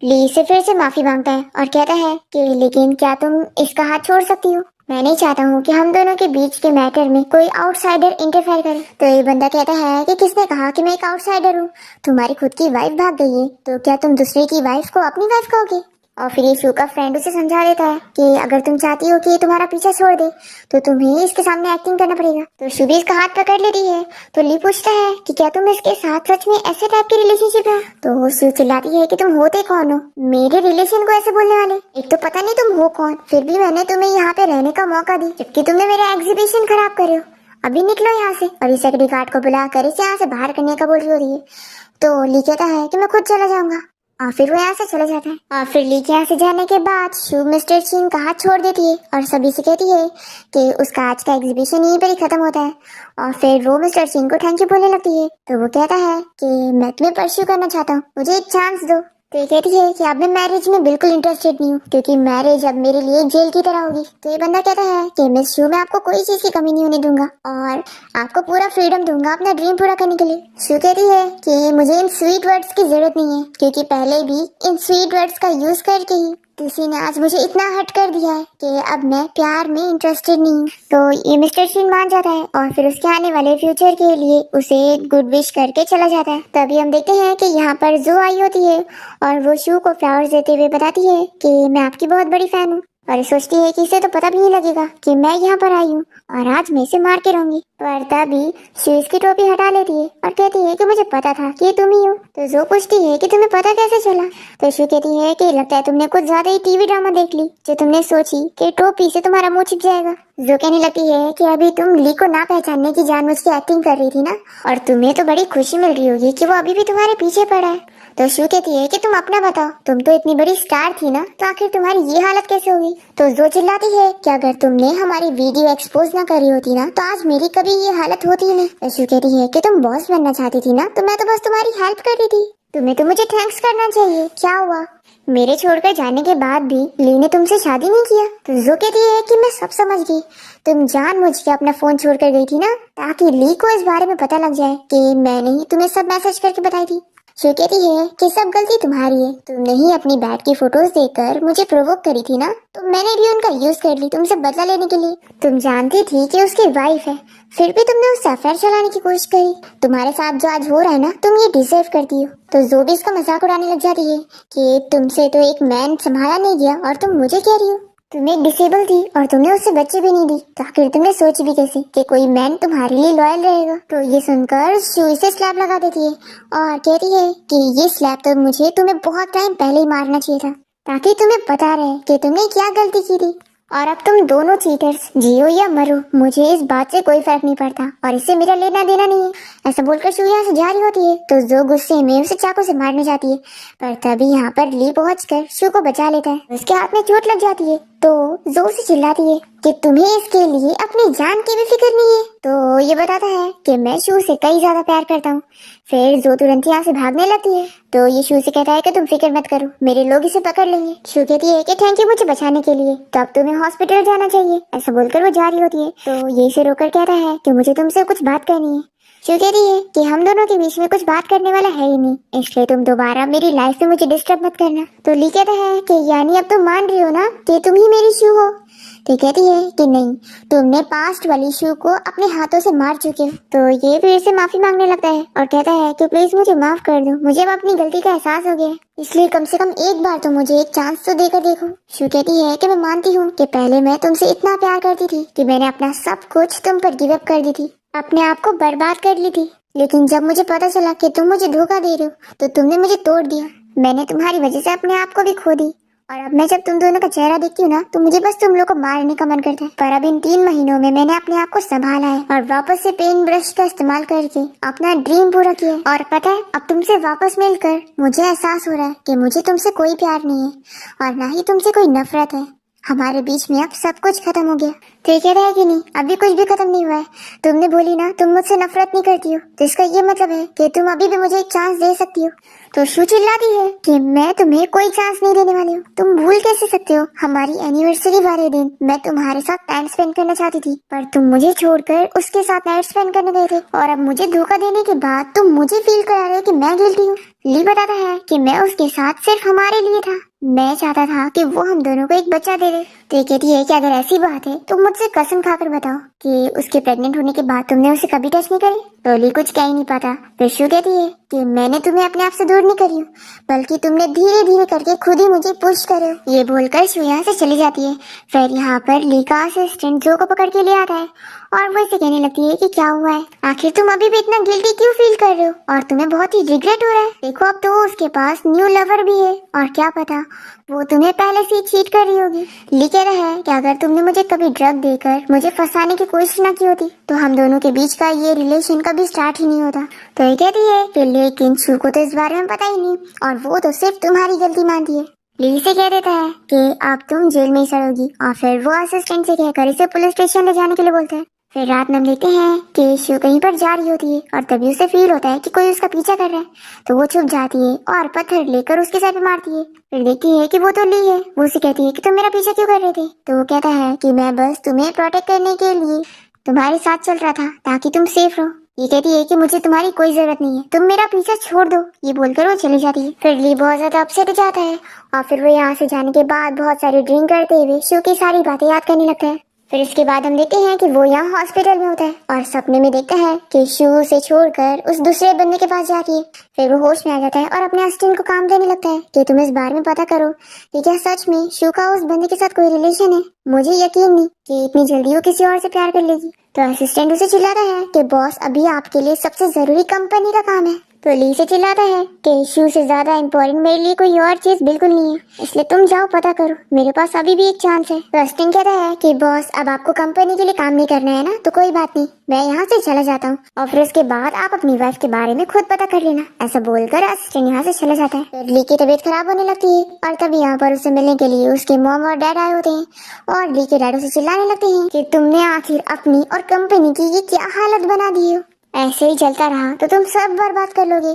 ली से फिर से माफी मांगता है और कहता है कि लेकिन क्या तुम इसका हाथ छोड़ सकती हो, मैं नहीं चाहता हूँ कि हम दोनों के बीच के मैटर में कोई आउटसाइडर इंटरफेयर करे। तो ये बंदा कहता है कि किसने कहा कि मैं एक आउटसाइडर हूँ, तुम्हारी खुद की वाइफ भाग गई है तो क्या तुम दूसरे की वाइफ को अपनी वाइफ कहोगे? और फिर ये शू का फ्रेंड उसे समझा देता है कि अगर तुम चाहती हो कि ये तुम्हारा पीछा छोड़ दे तो तुम्हें इसके सामने एक्टिंग करना पड़ेगा। तो शू भी इसका हाथ पकड़ लेती है। तो ली पूछता है कि क्या तुम इसके साथ सच में ऐसे टाइप की रिलेशनशिप है? तो शू चिल्लाती है कि तुम होते कौन हो मेरे रिलेशन को ऐसे बोलने वाले, एक तो पता नहीं तुम हो कौन, फिर भी मैंने तुम्हें यहाँ पे रहने का मौका दी जबकि तुमने मेरा एग्जीबिशन खराब करे हो, अभी निकलो यहाँ से। और इस सेक्रेटरी गार्ड को बुलाकर इसे यहाँ से बाहर करने का बोल रही होती है। तो ली कहता है कि मैं खुद चला जाऊंगा और फिर वो यहाँ से चला जाता है। और फिर ली के यहाँ से जाने के बाद शू मिस्टर चीन का हाथ छोड़ देती है और सभी से कहती है कि उसका आज का एग्जीबिशन यहीं पर ही खत्म होता है। और फिर वो मिस्टर चीन को थैंक यू बोलने लगती है। तो वो कहता है कि मैं तुम्हें परस्यू करना चाहता हूँ, मुझे एक चांस दो। तो ये कहती है कि अब मैं मैरिज में बिल्कुल इंटरेस्टेड नहीं हूँ क्योंकि मैरिज अब मेरे लिए जेल की तरह होगी। तो ये बंदा कहता है कि मिस शू मैं आपको कोई चीज की कमी नहीं होने दूंगा और आपको पूरा फ्रीडम दूंगा अपना ड्रीम पूरा करने के लिए। शू कहती है कि मुझे इन स्वीट वर्ड्स की जरूरत नहीं है क्योंकि पहले भी इन स्वीट वर्ड्स का यूज करके ही किसी ने आज मुझे इतना हर्ट कर दिया है कि अब मैं प्यार में इंटरेस्टेड नहीं हूँ। तो ये मिस्टर शीन मान जाता है और फिर उसके आने वाले फ्यूचर के लिए उसे गुड विश करके चला जाता है। तभी हम देखते हैं कि यहाँ पर जो आई होती है और वो शू को फ्लावर्स देते हुए बताती है कि मैं आपकी बहुत बड़ी फैन हूँ, और ये सोचती है कि इसे तो पता भी नहीं लगेगा कि मैं यहाँ पर आई हूँ और आज मैं इसे मार के रहूंगी। पर तभी शू इसकी टोपी हटा लेती है और कहती है कि मुझे पता था कि तुम ही हो। तो जो पूछती है कि तुम्हें पता कैसे चला? तो शू कहती है कि लगता है तुमने कुछ ज्यादा ही टीवी ड्रामा देख ली जो तुमने सोची कि टोपी से तुम्हारा मुंह छिप जाएगा। जो कहने लगती है कि अभी तुम ली को ना पहचानने की जानबूझ के एक्टिंग कर रही थी ना, और तुम्हें तो बड़ी खुशी मिल रही होगी कि वो अभी भी तुम्हारे पीछे पड़ा है। तो शू कहती है कि तुम अपना बताओ, तुम तो इतनी बड़ी स्टार थी ना, तो आखिर तुम्हारी ये हालत कैसे हुई? तो जो चिल्लाती है कि अगर तुमने हमारी वीडियो एक्सपोज ना करी होती ना तो आज मेरी कभी ये हालत होती ही नहीं। तो शू कहती है कि तुम बॉस बनना चाहती थी ना, तो मैं तो बस तुम्हारी हेल्प कर रही थी, तुम्हें तो मुझे थैंक्स करना चाहिए, क्या हुआ? मेरे छोड़कर जाने के बाद भी ली ने तुमसे शादी नहीं किया। तो जो कहती है कि मैं सब समझ गई, तुम जानबूझ के अपना फोन छोड़कर गई थी ना, ताकि ली को इस बारे में पता लग जाए कि मैंने ही तुम्हें सब मैसेज करके बताई थी। शो कहती है कि सब गलती तुम्हारी है, तुमने ही अपनी बैट की फोटोज देखकर मुझे प्रोवोक करी थी ना, तो मैंने भी उनका यूज कर ली तुमसे बदला लेने के लिए। तुम जानती थी कि उसकी वाइफ है, फिर भी तुमने उससे अफेयर चलाने की कोशिश करी। तुम्हारे साथ जो आज हो रहा है ना, तुम ये डिजर्व करती हो। तो जो भी इसका मजाक उड़ाने लग जाती है कि तुमसे तो एक मैन संभाला नहीं गया और तुम मुझे कह रही हो। तुम एक डिसेबल थी और तुमने उससे बच्चे भी नहीं दी, तो आखिर तुमने सोच भी कैसे कि कोई मैन तुम्हारे लिए लॉयल रहेगा। तो ये सुनकर शू इसे स्लैप लगा देती है और कहती है कि ये स्लैप तो मुझे तुम्हें बहुत टाइम पहले ही मारना चाहिए था, ताकि तुम्हें पता रहे कि तुमने क्या गलती की थी। और अब तुम दोनों चीटर्स जियो या मरो, मुझे इस बात से कोई फर्क नहीं पड़ता और इससे मेरा लेना देना नहीं है। ऐसा बोलकर शू यहाँ से जा रही होती है तो जो गुस्से में उसे चाकू से मारने जाती है, पर तभी यहाँ पर ली पहुंचकर शू को बचा लेता है। उसके हाथ में चोट लग जाती है तो जोर से चिल्लाती है कि तुम्हें इसके लिए अपनी जान की भी फिक्र नहीं है। तो ये बताता है कि मैं शू से कई ज्यादा प्यार करता हूँ। फिर जो तुरंत यहाँ से भागने लगती है तो ये शू से कहता है कि तुम फिक्र मत करो, मेरे लोग इसे पकड़ लेंगे। शू कहती है कि थैंक यू मुझे बचाने के लिए, तो अब तुम्हें हॉस्पिटल जाना चाहिए। ऐसा बोलकर वो जा रही होती है तो ये इसे रोककर कहता है कि मुझे तुमसे कुछ बात करनी है। शू कहती है कि हम दोनों के बीच में कुछ बात करने वाला है ही नहीं, इसलिए तुम दोबारा मेरी लाइफ में मुझे डिस्टर्ब मत करना। तो ली कहता है कि यानी अब तुम मान रही हो ना कि तुम ही मेरी शू हो। तो कहती है कि नहीं, तुमने पास्ट वाली शू को अपने हाथों से मार चुके हो। तो ये फिर से माफी मांगने लगता है और कहता है कि प्लीज मुझे माफ कर दो, मुझे अब अपनी गलती का एहसास हो गया है, इसलिए कम से कम एक बार तो मुझे एक चांस तो देकर देखो। शू कहती है कि मैं मानती हूँ कि पहले मैं तुमसे इतना प्यार करती थी कि मैंने अपना सब कुछ तुम पर गिव अप कर दी थी, अपने आप को बर्बाद कर ली थी। लेकिन जब मुझे पता चला कि तुम मुझे धोखा दे रहे हो तो तुमने मुझे तोड़ दिया। मैंने तुम्हारी वजह से अपने आप को भी खो दी और अब मैं जब तुम दोनों का चेहरा देखती हूँ ना, तो मुझे बस तुम लोग को मारने का मन करता है। पर अब इन 3 महीनों में मैंने अपने आप को संभाला है और वापस से पेन ब्रश का इस्तेमाल करके अपना ड्रीम पूरा किया है। और पता है, अब तुमसे वापस मिलकर मुझे एहसास हो रहा है कि मुझे तुमसे कोई प्यार नहीं है और ना ही तुमसे कोई नफरत है। हमारे बीच में अब सब कुछ खत्म हो गया। तो ये कह रहा है कि नहीं, अभी कुछ भी खत्म नहीं हुआ है। तुमने बोली ना तुम मुझसे नफरत नहीं करती हो, तो इसका ये मतलब है कि तुम अभी भी मुझे एक चांस दे सकती हो। तो शू चिल्लाती है कि मैं तुम्हें कोई चांस नहीं देने वाली हूँ। तुम भूल कैसे सकते हो, हमारी एनिवर्सरी वाले दिन मैं तुम्हारे साथ टाइम स्पेंड करना चाहती थी, पर तुम मुझे छोड़कर उसके साथ नाइट स्पेंड करने गए थे और अब मुझे धोखा देने के बाद तुम मुझे फील करा रहे हो कि मैं गिल्टी हूँ। ली बताता है कि मैं उसके साथ सिर्फ हमारे लिए था, मैं चाहता था कि वो हम दोनों को एक बच्चा दे दे। तो ये कहती है कि अगर ऐसी बात है तो मुझसे कसम खाकर बताओ कि उसके प्रेग्नेंट होने के बाद तुमने उसे कभी टच नहीं करी। तो ली कुछ कह ही नहीं पाता। फिर शू कहती है कि मैंने तुम्हें अपने आप से दूर नहीं करी हूँ, बल्कि तुमने धीरे धीरे करके खुद ही मुझे पुश करे। ये बोलकर शू यहाँ से चली जाती है। फिर यहाँ पर ली का असिस्टेंट जो को पकड़ के ले आता है और वो इसे कहने लगती है कि क्या हुआ है, आखिर तुम अभी भी इतना गिल्टी क्यों फील कर रहे हो और तुम्हें बहुत ही रिग्रेट हो रहा है। देखो अब तो उसके पास न्यू लवर भी है और क्या पता वो तुम्हें पहले से ही चीट कर रही होगी। ली कह रहा है कि अगर तुमने मुझे कभी ड्रग देकर मुझे फंसाने की कोशिश न की होती तो हम दोनों के बीच का ये रिलेशन कभी स्टार्ट ही नहीं होता। तो ये कहती है कि लेकिन शू को तो इस बारे में पता ही नहीं और वो तो सिर्फ तुम्हारी गलती मानती है। ली से कह देता है कि अब तुम जेल में ही सड़ोगी और फिर वो असिस्टेंट से कहकर इसे पुलिस स्टेशन ले जाने के लिए बोलता है। फिर रात में हम देखते हैं कि शू कहीं पर जा रही होती है और तभी उसे फील होता है कि कोई उसका पीछा कर रहा है, तो वो छुप जाती है और पत्थर लेकर उसके सर पे मारती है। फिर देखती है कि वो तो ली है। वो उसे कहती है कि तुम मेरा पीछा क्यों कर रहे थे। तो वो कहता है कि मैं बस तुम्हें प्रोटेक्ट करने के लिए तुम्हारे साथ चल रहा था ताकि तुम सेफ रहो। ये कहती है कि मुझे तुम्हारी कोई जरूरत नहीं है, तुम मेरा पीछा छोड़ दो। ये बोलकर वो चली जाती है। फिर ली बहुत ज्यादा अपसेट हो जाता है और फिर वो यहाँ से जाने के बाद बहुत सारी ड्रिंक करते हुए शू की सारी बातें याद करने लगता है। फिर इसके बाद हम देखते हैं कि वो यहाँ हॉस्पिटल में होता है और सपने में देखता है कि शू उसे छोड़कर उस दूसरे बंदे के पास जाती है। फिर वो होश में आ जाता है और अपने असिस्टेंट को काम देने लगता है कि तुम इस बारे में पता करो कि क्या सच में शू का उस बंदे के साथ कोई रिलेशन है। मुझे यकीन नहीं कि इतनी जल्दी वो किसी और से प्यार कर लेगी। तो असिस्टेंट उसे चिल्लाता है कि बॉस अभी आपके लिए सबसे जरूरी कंपनी का काम है। तो ली से चिल्लाता है कि शू से ज्यादा इम्पोर्टेंट मेरे लिए कोई और चीज बिल्कुल नहीं है, इसलिए तुम जाओ पता करो, मेरे पास अभी भी एक चांस है। तो अस्टिन कहता है कि बॉस अब आपको कंपनी के लिए काम नहीं करना है ना, तो कोई बात नहीं, मैं यहाँ से चला जाता हूँ और फिर उसके बाद आप अपनी वाइफ के बारे में खुद पता कर लेना। ऐसा बोलकर असिस्टेंट यहाँ से चला जाता है। तो ली की तबीयत खराब होने लगती है और तभी यहाँ पर उससे मिलने के लिए उसके मॉम और डैड आए होते हैं और ली के डैड उसे चिल्लाने लगते हैं कि तुमने आखिर अपनी और कंपनी की ये क्या हालत बना दी हो। ऐसे ही चलता रहा तो तुम सब बर्बाद कर लोगे।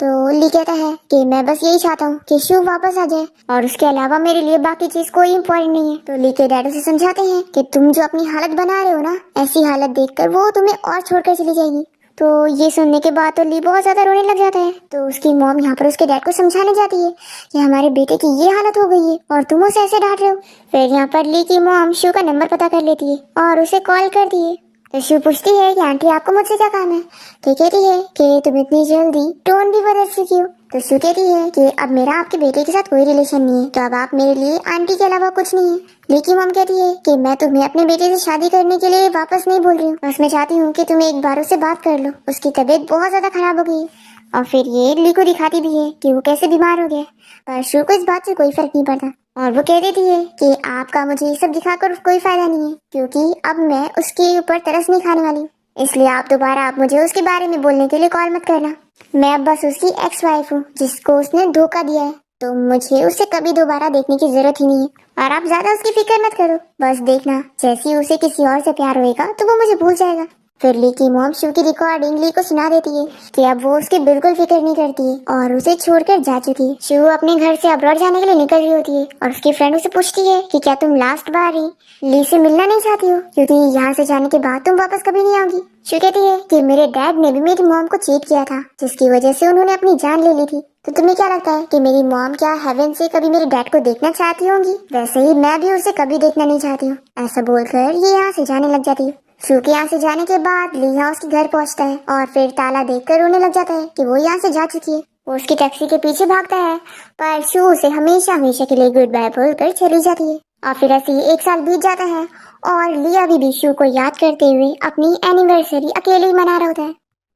तो ली कहता है कि मैं बस यही चाहता हूँ कि शिव वापस आ जाए और उसके अलावा मेरे लिए बाकी चीज कोई इम्पोर्टेंट नहीं है। तो ली के डैड उसे समझाते हैं कि तुम जो अपनी हालत बना रहे हो ना, ऐसी हालत देखकर वो तुम्हें और छोड़कर चली जाएगी। तो ये सुनने के बाद तो ली बहुत ज्यादा रोने लग जाता है। तो उसकी मॉम यहाँ पर उसके डैड को समझाने जाती है कि हमारे बेटे की ये हालत हो गई है और तुम उसे ऐसे डांट रहे हो। फिर यहाँ पर ली की मॉम शिव का नंबर पता कर लेती है और उसे कॉल करती है। तो शिव पूछती है कि आंटी आपको मुझसे क्या काम है। तो कहती है कि तुम इतनी जल्दी टोन भी बदल चुकी हो। तो शिव कहती है कि अब मेरा आपके बेटे के साथ कोई रिलेशन नहीं है, तो अब आप मेरे लिए आंटी के अलावा कुछ नहीं है। लेकिन मम कहती है कि मैं तुम्हें अपने बेटे से शादी करने के लिए वापस नहीं बोल रही हूँ, बस मैं चाहती हूँ कि तुम एक बार उससे बात कर लो, उसकी तबीयत बहुत ज्यादा खराब हो गई है। और फिर ये ली को दिखाती भी है कि वो कैसे बीमार हो गया, पर शिव को इस बात से कोई फर्क नहीं पड़ता। और वो कह देती है कि आपका मुझे ये सब दिखाकर कोई फायदा नहीं है, क्योंकि अब मैं उसके ऊपर तरस नहीं खाने वाली, इसलिए आप मुझे उसके बारे में बोलने के लिए कॉल मत करना। मैं अब बस उसकी एक्स वाइफ हूँ जिसको उसने धोखा दिया है, तो मुझे उसे कभी दोबारा देखने की जरूरत ही नहीं है। और आप ज्यादा उसकी फिक्र मत करो, बस देखना जैसे ही उसे किसी और से प्यार होएगा तो वो मुझे भूल जाएगा। फिर ली की मॉम शिव की रिकॉर्डिंग ली को सुना देती है कि अब वो उसकी बिल्कुल फिक्र नहीं करती है और उसे छोड़कर जा चुकी है। शिव अपने घर से अब्रॉड जाने के लिए निकल रही होती है और उसकी फ्रेंड उसे पूछती है कि क्या तुम लास्ट बार ही ली से मिलना नहीं चाहती हो, क्योंकि यहाँ से जाने के बाद तुम वापस कभी नहीं आओगी। शिव कहती है कि मेरे डैड ने भी मेरी मॉम को चीट किया था, जिसकी वजह से उन्होंने अपनी जान ले ली थी। तो तुम्हें क्या लगता है कि मेरी मॉम क्या हेवन से कभी मेरे डैड को देखना चाहती होंगी? वैसे ही मैं भी उसे कभी देखना नहीं चाहती हूँ। ऐसा बोलकर ये यहाँ से जाने लग जाती है। शिव के यहाँ से जाने के बाद ली यहाँ उसके घर पहुँचता है और फिर ताला देखकर रोने लग जाता है कि वो यहाँ से जा चुकी है। वो उसकी टैक्सी के पीछे भागता है, पर शिव उसे हमेशा हमेशा के लिए गुड बाय बोलकर चली जाती है। और फिर ऐसे ही 1 साल बीत जाता है और ली अभी भी शिव को याद करते हुए अपनी एनिवर्सरी अकेले ही मना रहा होता है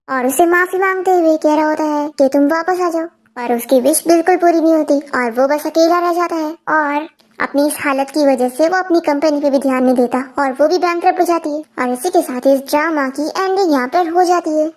और उसे माफी मांगते हुए कह रहा होता है कि तुम वापस आ जाओ। पर उसकी विश बिल्कुल पूरी नहीं होती और वो बस अकेला रह जाता है और अपनी इस हालत की वजह से वो अपनी कंपनी पे भी ध्यान नहीं देता और वो भी बैंकरप्ट हो जाती है। और इसी के साथ इस ड्रामा की एंडिंग यहाँ पर हो जाती है।